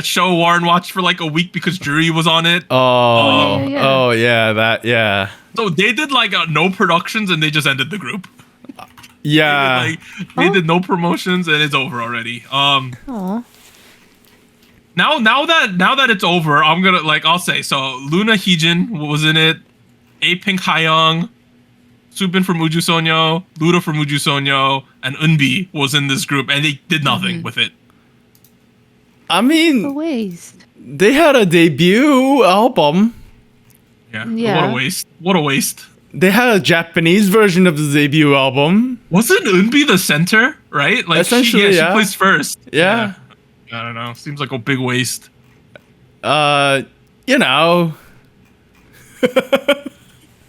show Warren watched for like a week because Jury was on it? Oh, yeah. So they did like no productions and they just ended the group. Yeah. They did no promotions and it's over already. Now that it's over, I'm gonna I'll say so. Luna Heejin was in it, A-Pink Hayoung, Subin from Uju Sonyo, Luda from Uju Sonyo, and Eunbi was in this group, and they did nothing with it. I mean, a waste. They had a debut album. Yeah. What a waste. They had a Japanese version of the debut album. Wasn't Eunbi the center, right? Like essentially, she placed first. Yeah. I don't know. Seems like a big waste. You know.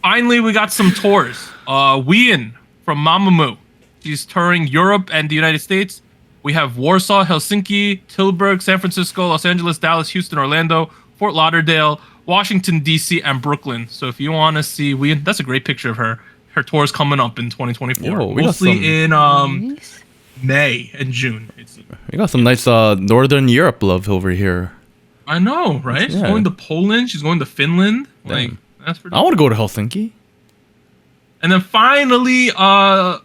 Finally, we got some tours. Wheein from Mamamoo. She's touring Europe and the United States. We have Warsaw, Helsinki, Tilburg, San Francisco, Los Angeles, Dallas, Houston, Orlando, Fort Lauderdale, Washington, D.C., and Brooklyn. So if you want to see Wheein, that's a great picture of her. Her tour's coming up in 2024. Mostly in May and June. We got some nice Northern Europe love over here. I know, right? She's going to Poland. She's going to Finland. That's pretty. I want to go to Helsinki. And then finally,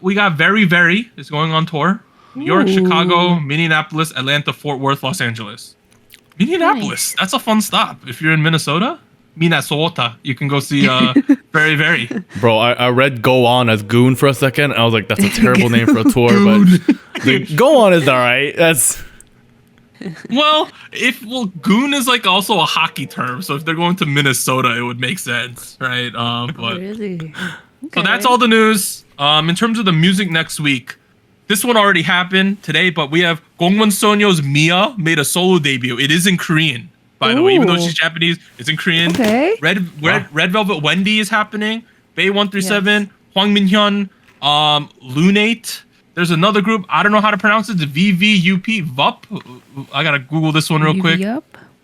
we got Very Very is going on tour. New York, Chicago, Minneapolis, Atlanta, Fort Worth, Los Angeles. Minneapolis. That's a fun stop. If you're in Minnesota, Minnesota, you can go see Very Very. Bro, I read Go On as Goon for a second. And I was like, that's a terrible name for a tour, but Go On is all right. That's... Well, Goon is also a hockey term, so if they're going to Minnesota, it would make sense, right? But really? Okay. So that's all the news. In terms of the music next week, this one already happened today, but we have Gongwon Sonyo's Mia made a solo debut. It is in Korean, by the way, even though she's Japanese, it's in Korean. Okay. Red Velvet Wendy is happening. Bae137, Hwang Minhyun, Lunate. There's another group. I don't know how to pronounce it. The VVUP. VUP. I gotta Google this one real quick.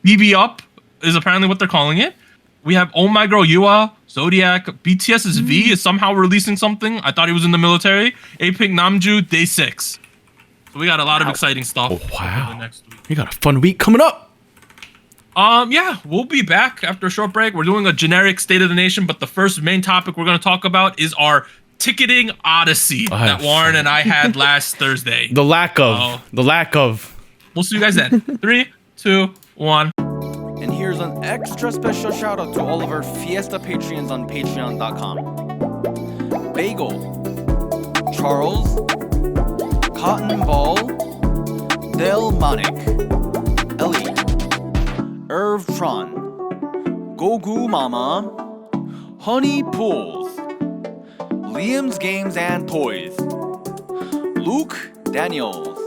VV Up is apparently what they're calling it. We have Oh My Girl Yua, Zodiac, BTS's V is somehow releasing something. I thought he was in the military. A-Pink Namju, Day 6. So we got a lot of exciting stuff. Oh, wow. Next week. We got a fun week coming up. Yeah, we'll be back after a short break. We're doing a generic State of the Nation, but the first main topic we're going to talk about is our ticketing odyssey that Warren and I had last Thursday. The lack of. We'll see you guys then. 3, 2, 1. And here's an extra special shout out to all of our Fiesta Patreons on patreon.com. Bagel, Charles, Cotton Ball, Del Monic, Ellie, Irvtron, Gogu Mama, Honey Pools, Liam's Games and Toys, Luke Daniels,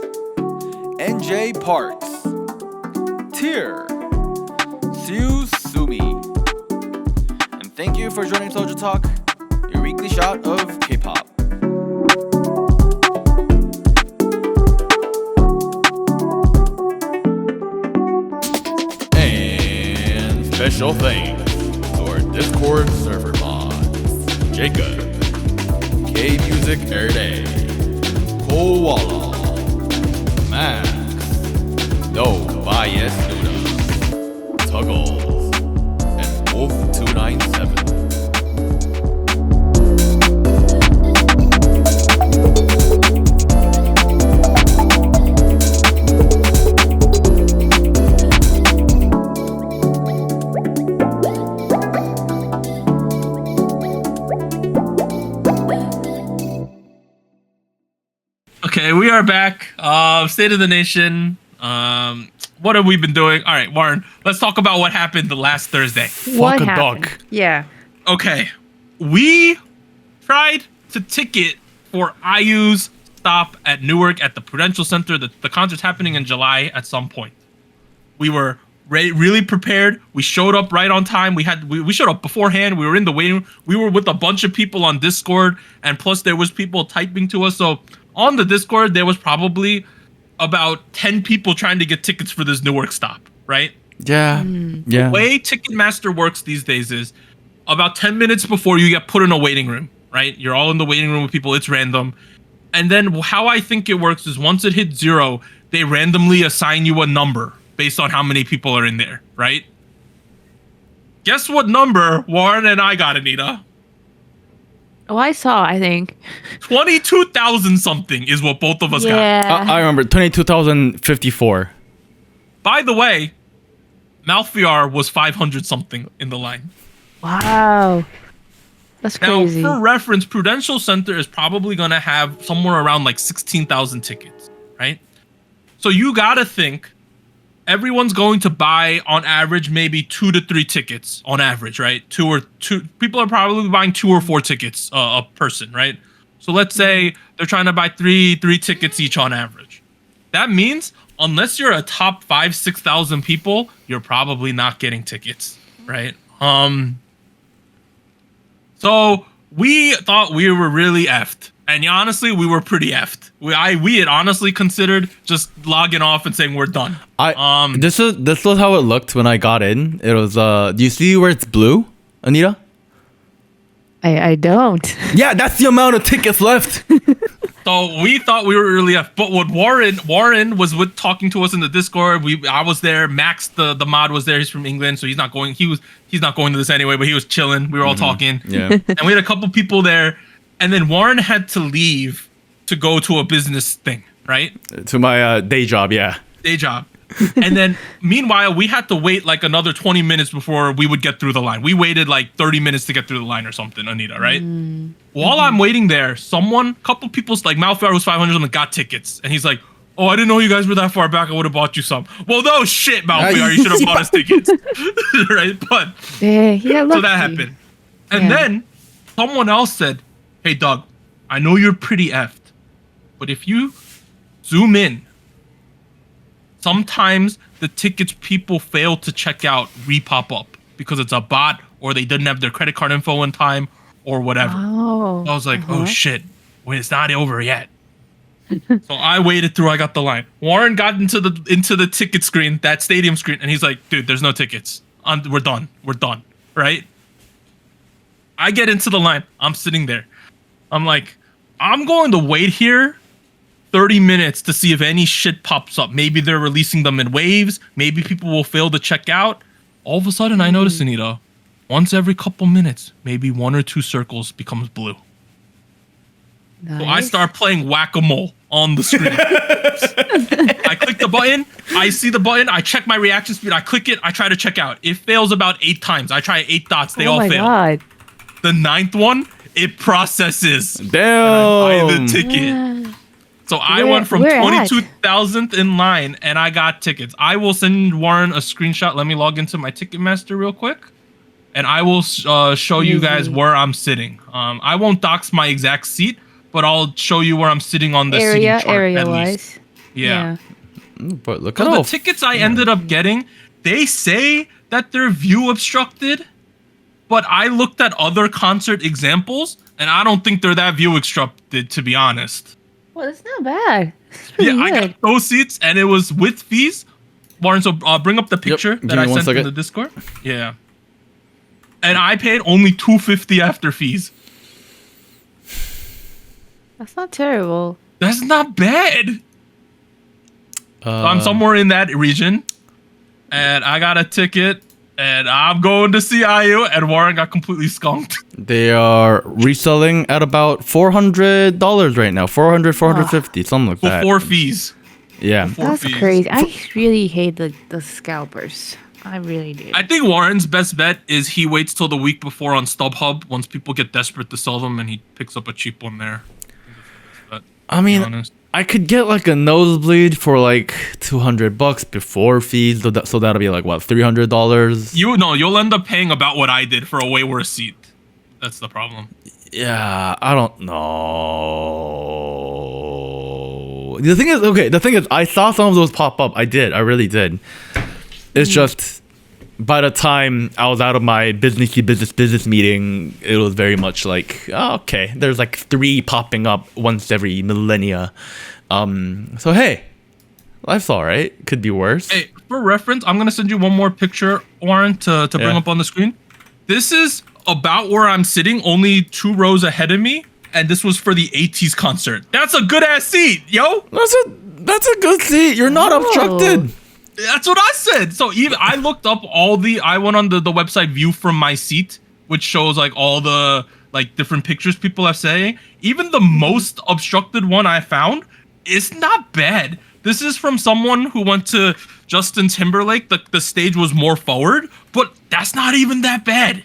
NJ Parks, Tyr, Siu Sumi. And thank you for joining SojuTalk, your weekly shot of K-pop. And special thanks to our Discord server Jacob, K Music Erde, Koala, Max, No Bias Nuda, Tuggles, and Wolf297. Okay, we are back. State of the Nation. What have we been doing? All right, Warren, let's talk about what happened the last Thursday. What Fuck a happened? dog. Yeah. Okay, we tried to ticket for IU's stop at Newark at the Prudential Center. The concert's happening in July at some point. We were really prepared. We showed up right on time. We showed up beforehand. We were in the waiting room. We were with a bunch of people on Discord, and plus there was people typing to us. So on the Discord, there was probably about 10 people trying to get tickets for this Newark stop, right? Yeah. Yeah. The way Ticketmaster works these days is about 10 minutes before you get put in a waiting room, right? You're all in the waiting room with people. It's random. And then how I think it works is once it hits 0, they randomly assign you a number based on how many people are in there, right? Guess what number Warren and I got, Anita? Oh, I think. 22,000 something is what both of us got. Yeah. I remember 22,054. By the way, Malfiar was 500 something in the line. Wow. That's crazy. Now, for reference, Prudential Center is probably going to have somewhere around like 16,000 tickets, right? So you got to think everyone's going to buy on average maybe 2 to 3 tickets on average, right? People are probably buying 2 or 4 tickets a person, right? So let's say they're trying to buy three tickets each on average. That means unless you're a top 6,000 people, you're probably not getting tickets, right? So we thought we were really effed. And honestly, we were pretty effed. We had honestly considered just logging off and saying we're done. This was how it looked when I got in. It was do you see where it's blue, Anita? I don't. Yeah, that's the amount of tickets left. So we thought we were really effed. But what Warren was talking to us in the Discord. I was there. Max the mod was there. He's from England, so he's not going. He's not going to this anyway. But he was chilling. We were all talking. Yeah. And we had a couple people there. And then Warren had to leave to go to a business thing, right? To my day job, yeah. Day job. And then meanwhile, we had to wait like another 20 minutes before we would get through the line. We waited like 30 minutes to get through the line or something, Anita, right? While I'm waiting there, couple people like Malfair was 500 and got tickets. And he's like, oh, I didn't know you guys were that far back. I would have bought you some. Well, no shit, Malfair. You should have bought us tickets. Right? But Yeah, so that happened. And then someone else said, hey, Doug, I know you're pretty effed, but if you zoom in, sometimes the tickets people fail to check out re-pop up because it's a bot or they didn't have their credit card info in time or whatever. Oh. I was like, oh shit, it's not over yet. So I waited through. I got the line. Warren got into the ticket screen, that stadium screen, and he's like, dude, there's no tickets. We're done, right? I get into the line. I'm sitting there. I'm like, I'm going to wait here 30 minutes to see if any shit pops up. Maybe they're releasing them in waves. Maybe people will fail to check out. All of a sudden, I notice, Anita, once every couple minutes, maybe 1 or 2 circles becomes blue. Nice. So I start playing whack-a-mole on the screen. I click the button. I see the button. I check my reaction speed. I click it. I try to check out. It fails about 8 times. I try 8 dots. They all fail. God. The 9th one, it processes. Damn. And I buy the ticket. So I went from 22,000th in line and I got tickets. I will send Warren a screenshot. Let me log into my Ticketmaster real quick. And I will show you guys where I'm sitting. I won't dox my exact seat, but I'll show you where I'm sitting on the seating chart. Area-wise. Yeah. But look So at the tickets I ended up getting, they say that they're view obstructed, but I looked at other concert examples, and I don't think they're that view obstructed, to be honest. Well, that's not bad. That's pretty I good. got those seats, and it was with fees. Warren, so bring up the picture that I sent in the Discord. Yeah. And I paid only $250 after fees. That's not terrible. That's not bad. So I'm somewhere in that region, and I got a ticket, and I'm going to see IU, and Warren got completely skunked. They are reselling at about $400 right now. 450, something like that. Before fees. Yeah. That's crazy. I really hate the scalpers. I really do. I think Warren's best bet is he waits till the week before on StubHub once people get desperate to sell them, and he picks up a cheap one there. I mean, I could get like a nosebleed for like $200 before fees, so that'll be like what, $300? You'll end up paying about what I did for a way worse seat. That's the problem. Yeah, I don't know. The thing is, I saw some of those pop up. I really did. It's just, by the time I was out of my business meeting, it was very much like, oh, okay, there's like 3 popping up once every millennia. So hey, life's all right. Could be worse. Hey, for reference, I'm gonna send you one more picture, Warren, to bring up on the screen. This is about where I'm sitting, only 2 rows ahead of me, and this was for the ATEEZ concert. That's a good ass seat, yo. That's a good seat. You're not obstructed. That's what I said. So even I looked up I went on the website view from my seat, which shows like all the like different pictures people are saying. Even the most obstructed one I found is not bad. This is from someone who went to Justin Timberlake. The stage was more forward, but that's not even that bad.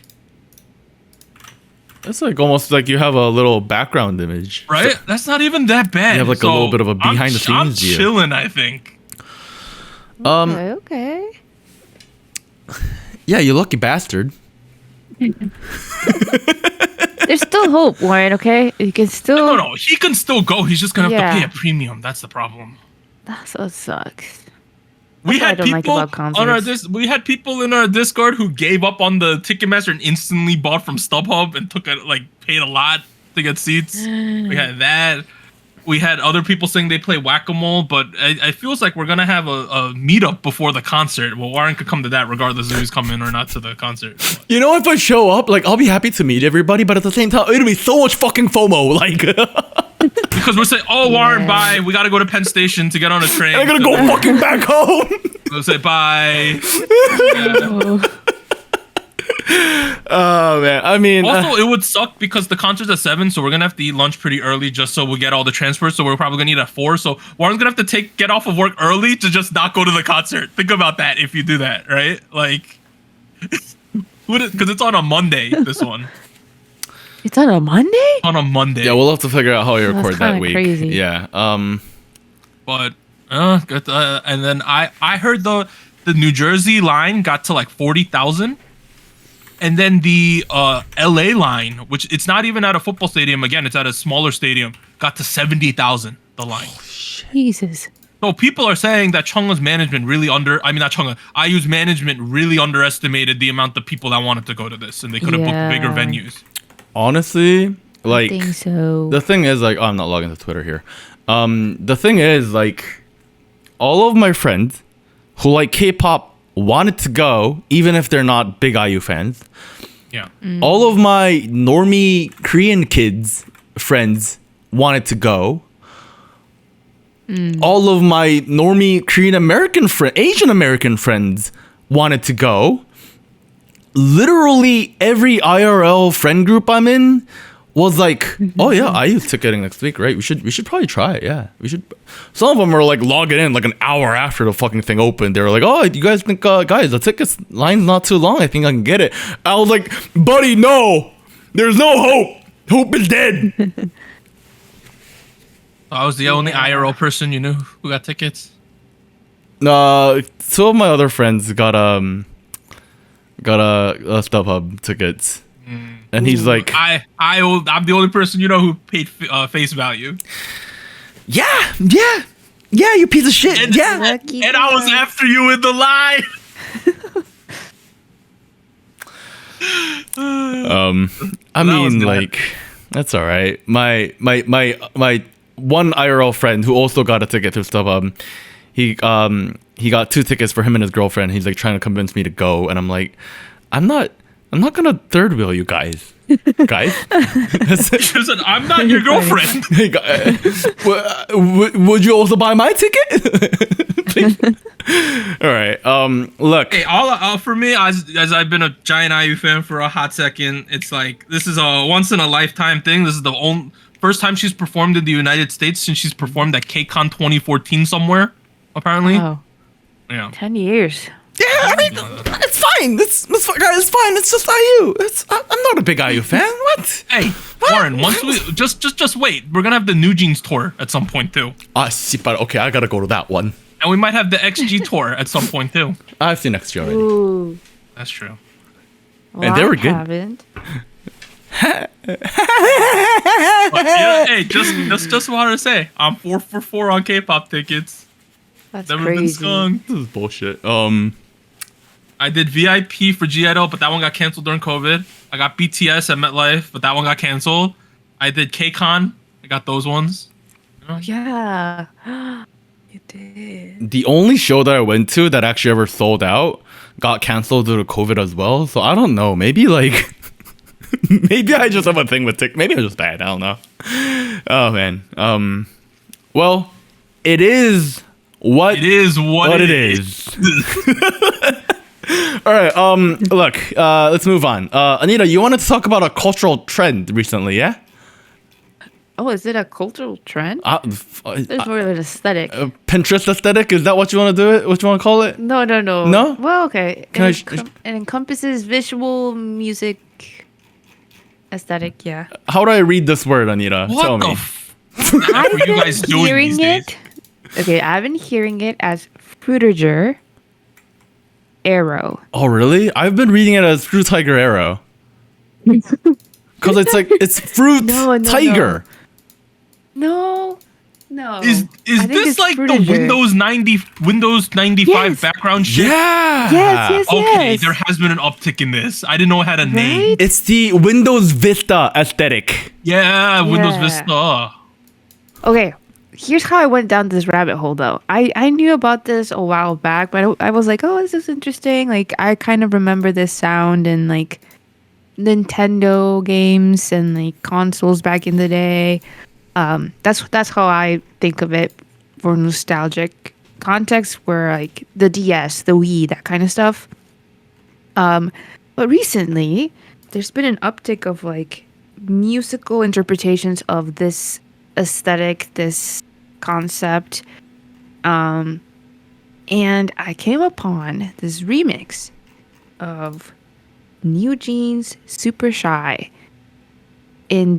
It's like almost like you have a little background image. Right? So, that's not even that bad. You have like a little bit of a behind the scenes view. I'm chilling, I think. Okay. Yeah, you lucky bastard. There's still hope, Warren, okay? You can still... No, he can still go. He's just going to have to pay a premium. That's the problem. That so sucks. We had people in our Discord who gave up on the Ticketmaster and instantly bought from StubHub and paid a lot to get seats. We had that. We had other people saying they play whack-a-mole, but it feels like we're gonna have a meetup before the concert. Well, Warren could come to that regardless of who's coming or not to the concert. You know, if I show up, like, I'll be happy to meet everybody, but at the same time, it'll be so much fucking FOMO, like. Because we're saying, oh, Warren, bye. We gotta go to Penn Station to get on a train. I gotta go fucking back home. We'll say bye. Oh man, I mean, also it would suck because the concert's at 7, so we're gonna have to eat lunch pretty early just so we get all the transfers. So we're probably gonna eat at 4. So Warren's gonna have to get off of work early to just not go to the concert. Think about that if you do that, right? Like, because it's on a Monday. This one. It's on a Monday? On a Monday. Yeah, we'll have to figure out how you record that week. Crazy. Yeah. But and then I heard the New Jersey line got to like 40,000. And then the LA line, which it's not even at a football stadium, again, it's at a smaller stadium, got to 70,000, the line. Oh, Jesus. So people are saying that Chungha's management IU's management really underestimated the amount of people that wanted to go to this, and they could have booked bigger venues. Honestly, like, I think so. The thing is, like, I'm not logging to Twitter here. The thing is, like, all of my friends who like K-pop wanted to go, even if they're not big IU fans. Yeah. All of my normie Korean kids friends wanted to go. All of my normie Korean American Asian American friends wanted to go. Literally every IRL friend group I'm in was like, oh yeah, IU's ticketing next week, right? We should probably try it. Yeah, we should. Some of them are like logging in like an hour after the fucking thing opened. They were like, oh, you guys think, guys, the tickets line's not too long. I think I can get it. I was like, buddy, no, there's no hope. Hope is dead. I was the only IRL person you knew who got tickets. Two of my other friends got a StubHub tickets. And he's like, I'm the only person you know who paid face value. Yeah, you piece of shit. And I was after you in the line. I mean, like, that's all right. My one IRL friend who also got a ticket through StubHub, he got 2 tickets for him and his girlfriend. He's like trying to convince me to go, and I'm like, I'm not gonna third wheel you guys. Guys, She said, "I'm not your girlfriend." hey, would you also buy my ticket? All right. Look. Hey, all for me, as I've been a giant IU fan for a hot second, it's like this is a once in a lifetime thing. This is the first time she's performed in the United States since she's performed at KCON 2014 somewhere, apparently. Oh, Yeah. 10 years. Yeah, I mean, it's fine. It's fine. It's just IU. I'm not a big IU fan. What? Hey, Warren, once we just wait. We're gonna have the New Jeans tour at some point too. See, but okay, I gotta go to that one. And we might have the XG tour at some point too. I've seen XG already. Ooh. That's true. Well, they were I good. haven't. But, yeah, hey, just want to say, I'm 4 for 4 on K-pop tickets. That's Never been crazy. skunked. This is bullshit. I did VIP for G-Idol, but that one got canceled during COVID. I got BTS at MetLife, but that one got canceled. I did KCON. I got those ones. Yeah. You did. The only show that I went to that actually ever sold out got canceled due to COVID as well. So I don't know. Maybe like, maybe I just have a thing with TikTok. Maybe I'm just bad. I don't know. Oh man. Well, it is what it is. All right. Look. Let's move on. Anita, you wanted to talk about a cultural trend recently, yeah? Oh, is it a cultural trend? There's more of an aesthetic. Pinterest aesthetic? Is that what you want to do it? What you want to call it? No. No? Well, okay. Can It encompasses visual, music, aesthetic. Yeah. How do I read this word, Anita? What Tell the me. What are you guys doing hearing these days? it. Okay, I've been hearing it as fruitager arrow. Oh, really? I've been reading it as fruit tiger arrow. Because it's like it's fruit No. tiger. No. Is I think this it's like the fruitager. Windows 95 Yes. background shit? Yeah. Yes. Okay, there has been an uptick in this. I didn't know it had a name. Right? It's the Windows Vista aesthetic. Yeah, Windows Yeah. Vista. Okay, here's how I went down this rabbit hole though. I knew about this a while back, but I was like, oh, this is interesting. Like, I kind of remember this sound in like Nintendo games and like consoles back in the day. That's how I think of it for nostalgic context, where like the DS, the Wii, that kind of stuff. But recently, there's been an uptick of like musical interpretations of this aesthetic, this concept. And I came upon this remix of New Jeans Super Shy in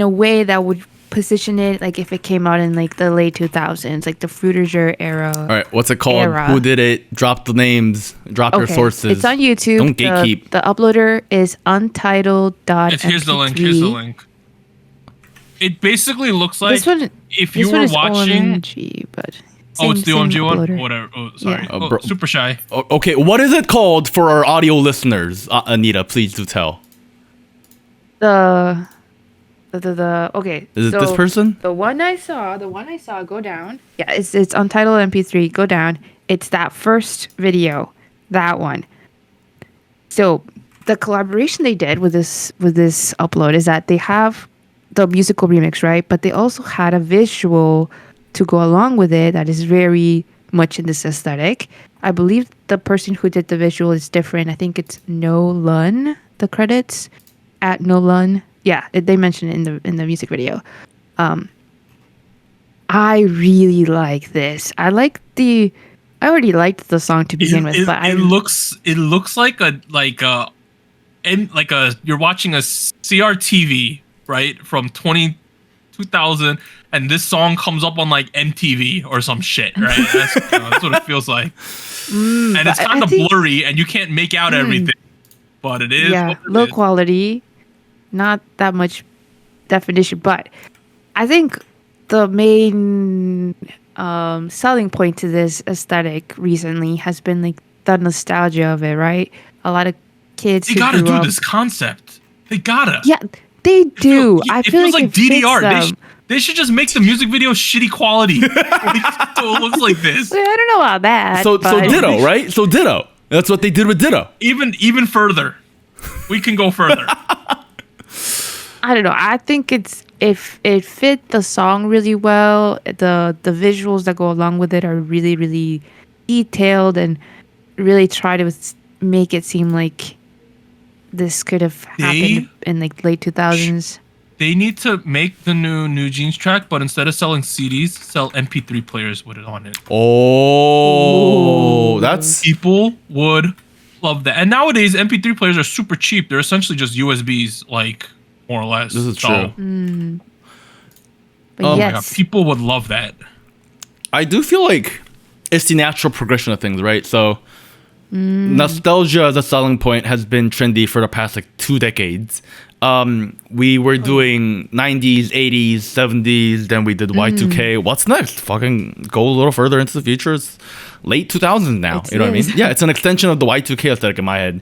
a way that would position it like if it came out in like the late 2000s, like the fruitager era. All right, what's it called? Era. Who did it? Drop the names. Drop your sources. It's on YouTube. Don't gatekeep. The uploader is untitled.mp3. Here's the link. It basically looks like This one, if you were watching. OMG, but It's the OMG one? uploader. Whatever. Oh, sorry. Yeah. Bro. Super Shy. Okay, what is it called for our audio listeners? Anita, please do tell. Okay. Is it this person? The one I saw, go down. Yeah, it's untitled MP3. Go down. It's that first video, that one. So the collaboration they did with this upload is that they have the musical remix, right? But they also had a visual to go along with it that is very much in this aesthetic. I believe the person who did the visual is different. I think it's No Lun. The credits at No Lun. Yeah, they mention it in the music video. I really like this. I already liked the song to begin with, but it looks like you're watching a CRTV, right, from 2000, and this song comes up on like MTV or some shit, right? That's what it feels like. And it's kind of blurry, and you can't make out everything, but it is. Yeah, low quality, not that much definition, but I think the main selling point to this aesthetic recently has been like the nostalgia of it, right? A lot of kids. They gotta do this concept. They gotta. Yeah, they do. I It feel feels like it fits DDR. them. They should just make the music video shitty quality. So it looks like this. I don't know about that. So but- Ditto, right? So Ditto. That's what they did with Ditto. Even further. We can go further. I don't know. I think if it fit the song really well, the visuals that go along with it are really, really detailed and really try to make it seem like this could have happened in like late 2000s. They need to make the new Jeans track, but instead of selling CDs, sell MP3 players with it on it. Oh, that's people would love that. And nowadays, MP3 players are super cheap. They're essentially just USBs, like more or less. This is true. But oh my god, people would love that. I do feel like it's the natural progression of things, right? So nostalgia as a selling point has been trendy for the past like 2 decades. We were doing 90s, 80s, 70s, then we did Y2K. What's next? Fucking go a little further into the future. It's late 2000s now. You know what I mean? Yeah, it's an extension of the Y2K aesthetic in my head.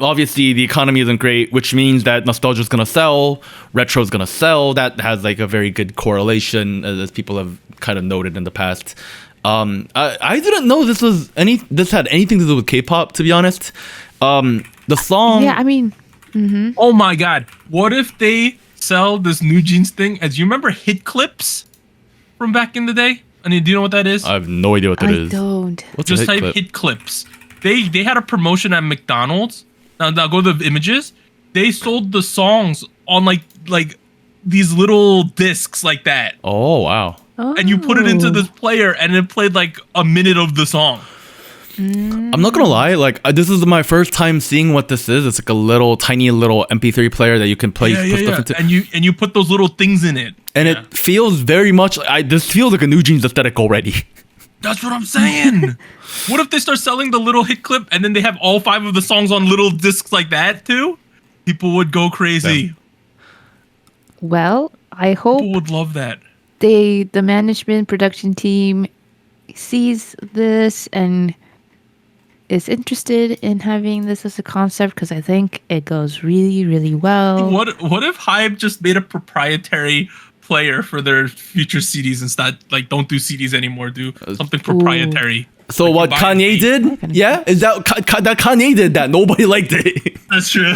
Obviously, the economy isn't great, which means that nostalgia is going to sell, retro is going to sell. That has like a very good correlation, as people have kind of noted in the past. I didn't know this had anything to do with K-pop, to be honest. The song. Yeah, I mean. Oh my god! What if they sell this new Jeans thing? As you remember, hit clips from back in the day. I mean, do you know what that is? I have no idea what that is. I don't. What's Just a hit type clip? hit clips. They had a promotion at McDonald's. Now go to the images. They sold the songs on like these little discs like that. Oh wow! And you put it into this player, and it played like a minute of the song. I'm not gonna lie, like this is my first time seeing what this is. It's like a tiny little MP3 player that you can play stuff into, and you put those little things in it, and it feels very much. This feels like a new Jeans aesthetic already. That's what I'm saying. What if they start selling the little hit clip, and then they have all 5 of the songs on little discs like that too? People would go crazy. Well, I hope People would love that. the management production team sees this and is interested in having this as a concept, because I think it goes really, really well. What if Hype just made a proprietary player for their future CDs and don't do CDs anymore, do something proprietary. So like what Kanye did? Yeah, is that Kanye did that? Nobody liked it. That's true.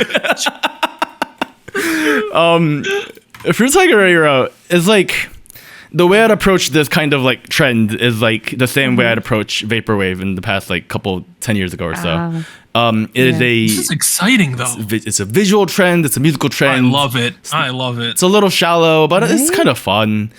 Fruit Tiger Era is like the way I'd approach this kind of like trend is like the same way I'd approach vaporwave in the past like 10 years ago or so. This is exciting though. It's a visual trend. It's a musical trend. I love it. It's a little shallow, but it's kind of fun.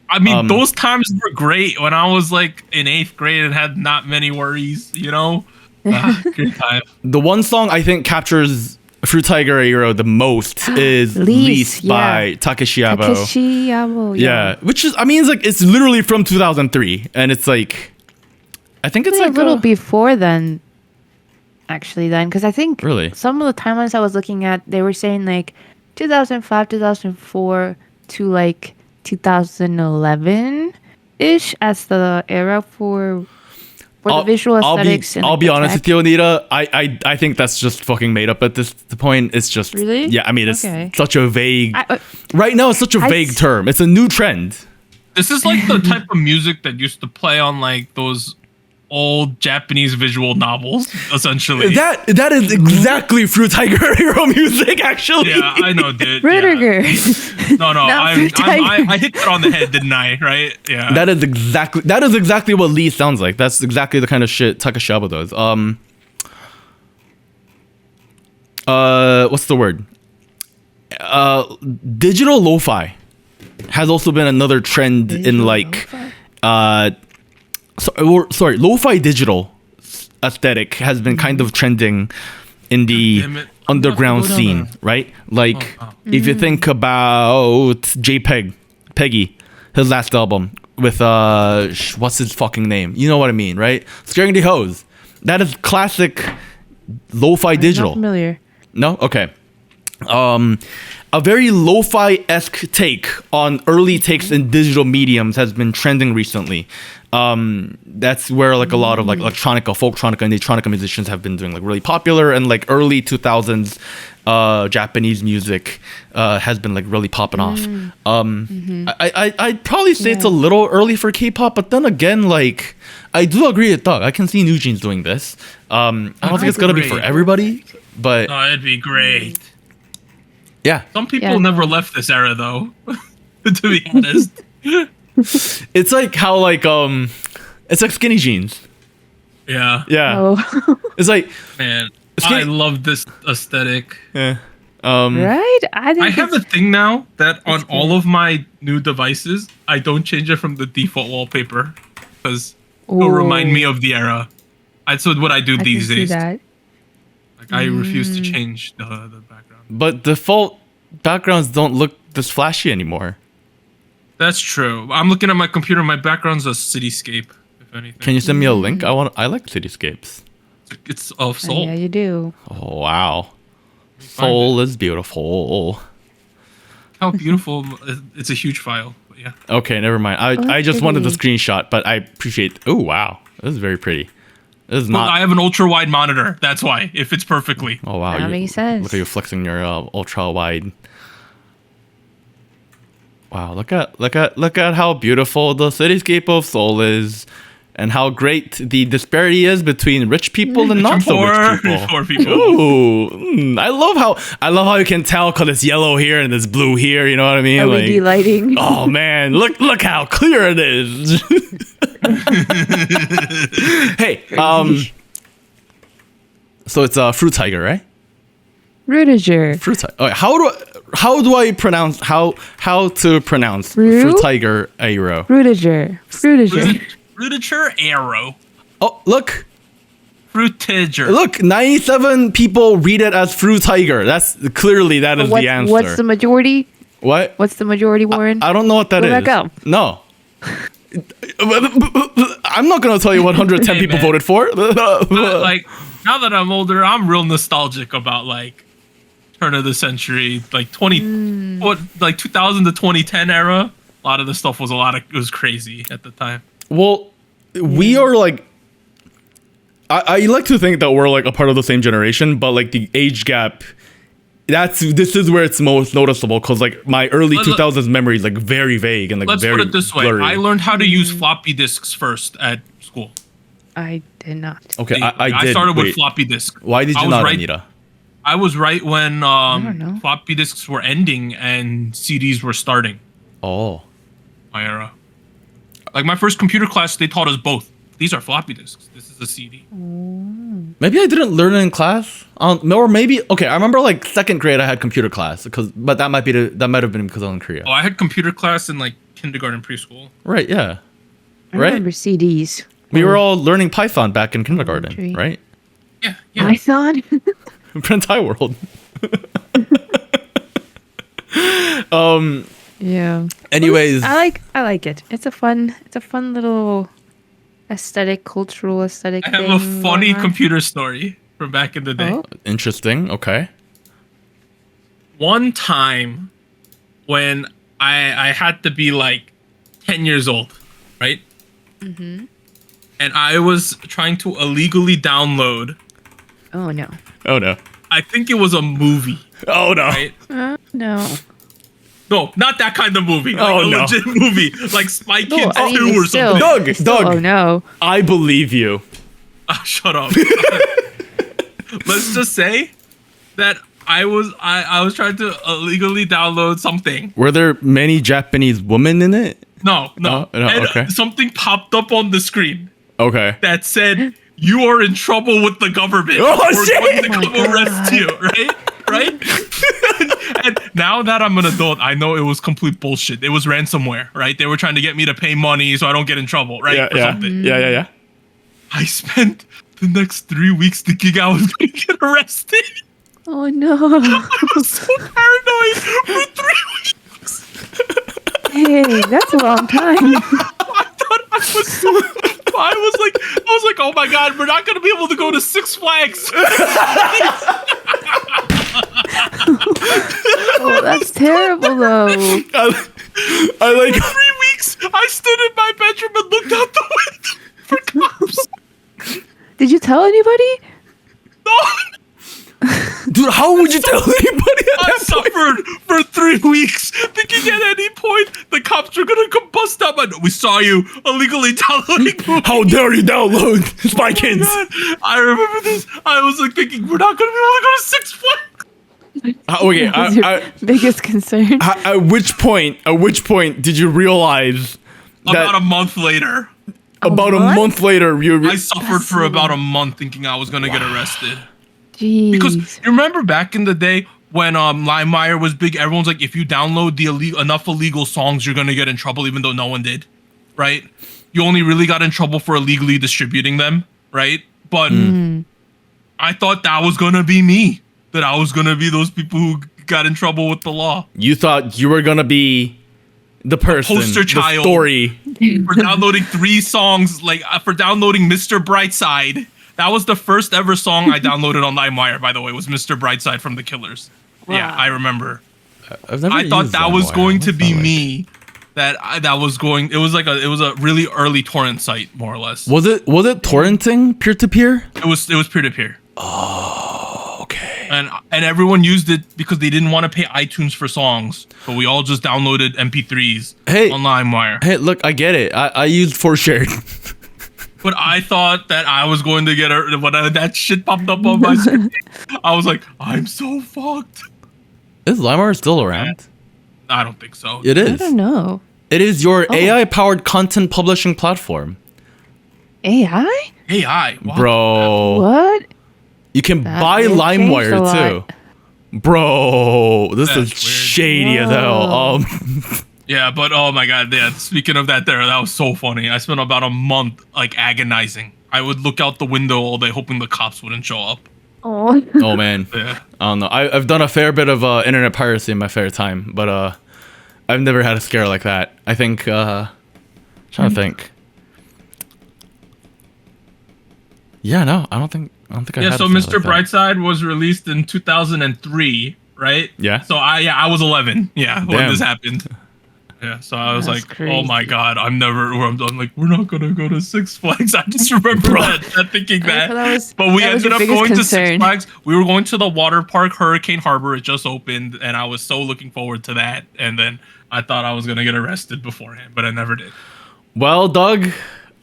I mean, those times were great when I was like in 8th grade and had not many worries, you know? Good time. The one song I think captures Fruit Tiger Era the most is Lease by Takeshi Abo. Yeah, which is, I mean, it's literally from 2003, and it's like, I think it's like a little before then, actually, because I think some of the timelines I was looking at, they were saying like 2005, 2004 to like 2011 ish as the era for the visual aesthetics. I'll be honest with you, Anita. I think that's just fucking made up at this point. It's just really. Yeah, I mean, it's such a vague. Right now, it's such a vague term. It's a new trend. This is like the type of music that used to play on like those old Japanese visual novels, essentially. That is exactly Fruit Tiger Hero music, actually. Yeah, I know, dude. Rudiger. Yeah. No, I hit that on the head, didn't I? Right? Yeah. That is exactly what Lee sounds like. That's exactly the kind of shit Takeshi Abo does. What's the word? Digital lo-fi has also been another trend in like lo-fi digital aesthetic has been kind of trending in the underground scene, right? Like if you think about Peggy, his last album with what's his fucking name? You know what I mean, right? Scaring the Hoes. That is classic lo-fi digital. Not familiar. No? Okay. a very lo-fi-esque take on early takes in digital mediums has been trending recently. That's where like a lot of like electronica, folktronica, and electronica musicians have been doing like really popular, and like early 2000s Japanese music has been like really popping off. I'd probably say it's a little early for K-pop, but then again, like I do agree with Doug. I can see New Jeans doing this. I don't think it's gonna be for everybody, but it'd be great. Yeah. Some people never left this era though. To be honest. It's like how like it's like skinny jeans. Yeah. Yeah. Oh. It's like, man, I love this aesthetic. Yeah. Right? I have a thing now that on all of my new devices, I don't change it from the default wallpaper because it'll remind me of the era. That's what I do these days. That. Like I refuse to change the background. But default backgrounds don't look this flashy anymore. That's true. I'm looking at my computer. My background's a cityscape, if anything. Can you send me a link? I like cityscapes. It's of Seoul. Yeah, you do. Oh wow, Seoul is beautiful. How beautiful! It's a huge file. But yeah. Okay, never mind. I just wanted the screenshot, but I appreciate. Oh wow, this is very pretty. This is not. I have an ultra wide monitor. That's why it fits perfectly. Oh wow, that makes sense. Look at you flexing your ultra wide. Wow, look at how beautiful the cityscape of Seoul is, and how great the disparity is between rich people and not so rich people. Poor people. Ooh, I love how you can tell because it's yellow here and it's blue here. You know what I mean? LED lighting. Oh man, look how clear it is. Hey, so it's Fruit Tiger, right? Rudiger. Fruit Tiger. Okay, how do I pronounce how to pronounce Fruit Tiger Arrow? Rudiger. Rudiger Arrow. Oh, look. Fruitiger. Look, 97 people read it as Fruit Tiger. That's clearly the answer. What's the majority? What? What's the majority, Warren? I don't know what that is. Where'd that go? No. I'm not going to tell you what 110 people voted for. Like, now that I'm older, I'm real nostalgic about like turn of the century, like 2000 to 2010 era. A lot of the stuff it was crazy at the time. Well, we are like, I like to think that we're like a part of the same generation, but like the age gap, this is where it's most noticeable because like my early 2000s memory is like very vague and like let's very put it this way. blurry. I learned how to use floppy disks first at school. I did not. Okay, I did. I started with floppy disk. Why did you not, Anita? I was right when floppy disks were ending and CDs were starting. Oh. My era. Like my first computer class, they taught us both. These are floppy disks. This is a CD. Maybe I didn't learn it in class. Or maybe I remember like second grade I had computer class but that might have been because I was in Korea. Oh, I had computer class in like kindergarten, preschool. Right, yeah. I remember CDs. We were all learning Python back in kindergarten, right? Yeah. Python? Prentai World. Yeah. Anyways, I like it. It's a fun little cultural aesthetic. I have a funny computer story from back in the day. Oh. Interesting. Okay. One time when I had to be like 10 years old, right? Mm-hmm. And I was trying to illegally download. Oh no. I think it was a movie. Oh no. Right? No. No, not that kind of movie. Like Oh, a no. legit movie. Like Spy Kids 2 or still. something. Doug. Oh no. I believe you. Shut up. Let's just say that I was trying to illegally download something. Were there many Japanese women in it? No. No, And okay. something popped up on the screen Okay. that said, "You are in trouble with the government. Oh, We're shit! going to come arrest you." Right? And now that I'm an adult, I know it was complete bullshit. It was ransomware, right? They were trying to get me to pay money so I don't get in trouble, right? Yeah. Yeah. I spent the next 3 weeks thinking I was going to get arrested. Oh no. I was so paranoid for 3 weeks. Hey, that's a long time. I thought I was so... I was like, oh my god, we're not going to be able to go to Six Flags. Oh, that's That's terrible, though. I like. For 3 weeks, I stood in my bedroom and looked out the window for cops. Did you tell anybody? No. Dude, how would you tell anybody at I that point? suffered for 3 weeks, thinking at any point the cops were gonna come bust out my door. We saw you illegally downloading movies. How dare you download Spy Oh Kids? my God. I remember this. I was like thinking, we're not gonna be able to go to Six Flags. Okay, That's your biggest concern. at which point did you realize that About a month later, about a What? month later I suffered for about a month thinking I was gonna get arrested. Jeez. Because you remember back in the day when LimeWire was big, everyone's like, if you download the enough illegal songs, you're gonna get in trouble, even though no one did, right? You only really got in trouble for illegally distributing them, right? But I thought that was gonna be me, that I was gonna be those people who got in trouble with the law. you thought you were gonna be the person, Poster the child. story. For downloading 3 songs, like for downloading Mr. Brightside. That was the first ever song I downloaded on LimeWire, by the way, was Mr. Brightside from The Killers. Yeah, Wow. I remember. I've never I thought used that was LimeWire. going to What's be that like? me. That was going. It was a really early torrent site, more or less. Was it torrenting peer to peer? It was peer to peer, Oh, okay. and everyone used it because they didn't want to pay iTunes for songs, but we all just downloaded MP3s on LimeWire. Hey, look, I get it. I used for shared. But I thought that I was going to get when that shit popped up on my screen. I was like, I'm so fucked. Is LimeWire still around? I don't think so. It I is. don't know. It is your AI-powered content publishing platform, AI? AI, wow. bro. What? You can That buy will change a LimeWire lot. too, bro. This That's is weird. shady as hell. Whoa. Yeah, but oh my god, yeah. Speaking of that, that was so funny. I spent about a month like agonizing. I would look out the window all day, hoping the cops wouldn't show up. Oh. Oh man, Yeah. I don't know. I've done a fair bit of internet piracy in my fair time, but I've never had a scare like that. I think. Trying to think. Yeah, no, I don't think I Yeah, had so a scare Mr. like that. Brightside was released in 2003, right? Yeah. So I was 11. Yeah, when Damn. this happened. Yeah, so I was That's like, oh my crazy. god, I'm like, we're not gonna go to Six Flags. I just remember that thinking that. But we that was ended your up biggest going to concern. Six Flags. We were going to the water park, Hurricane Harbor. It just opened, and I was so looking forward to that. And then I thought I was gonna get arrested beforehand, but I never did. Well, Doug,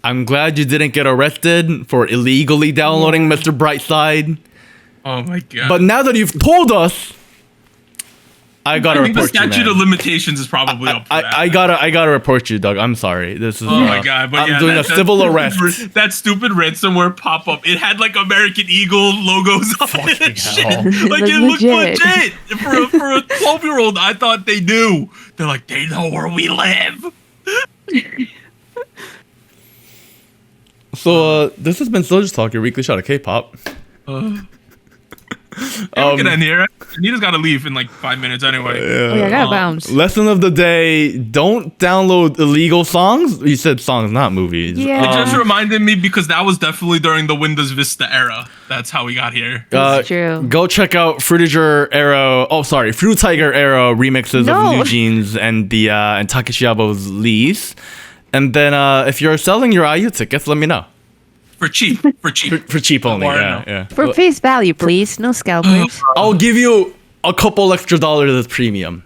I'm glad you didn't get arrested for illegally downloading Mr. Brightside. Oh my god. But now that you've told us, I gotta I think the report you, statute man. of limitations is probably up for that. I gotta report you, Doug. I'm sorry. This is. Oh my god! But I'm yeah, doing a civil arrest. That stupid ransomware pop up. It had like American Eagle logos on it. And shit. hell. Like It it looked looked legit. legit. For a 12-year-old, I thought they knew. They're like, they know where we live. So this has been SojuTalk, your weekly shot of K-pop. Yeah, we can end here. Anita's got to leave in like 5 minutes anyway. Oh, yeah, I gotta bounce. Lesson of the day: don't download illegal songs. You said songs, not movies. Yeah. It just reminded me because that was definitely during the Windows Vista era. That's how we got here. That's true. Go check out Fruit Tiger era remixes No. of New Jeans and the and Takeshi Yabo's Lease. And then if you're selling your IU tickets, let me know. For cheap. For cheap only. Or Yeah, no. yeah. For face value, please. No scalpers. I'll give you a couple extra dollars as premium.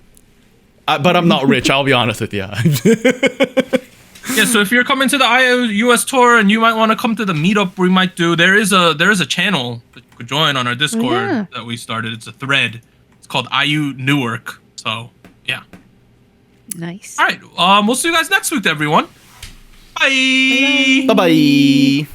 But I'm not rich, I'll be honest with you. Yeah, so if you're coming to the US tour and you might want to come to the meetup we might do, there is a channel that you could join on our Discord Yeah. that we started. It's a thread. It's called IU Newark. So yeah. Nice. All right. We'll see you guys next week, everyone. Bye. Bye-bye.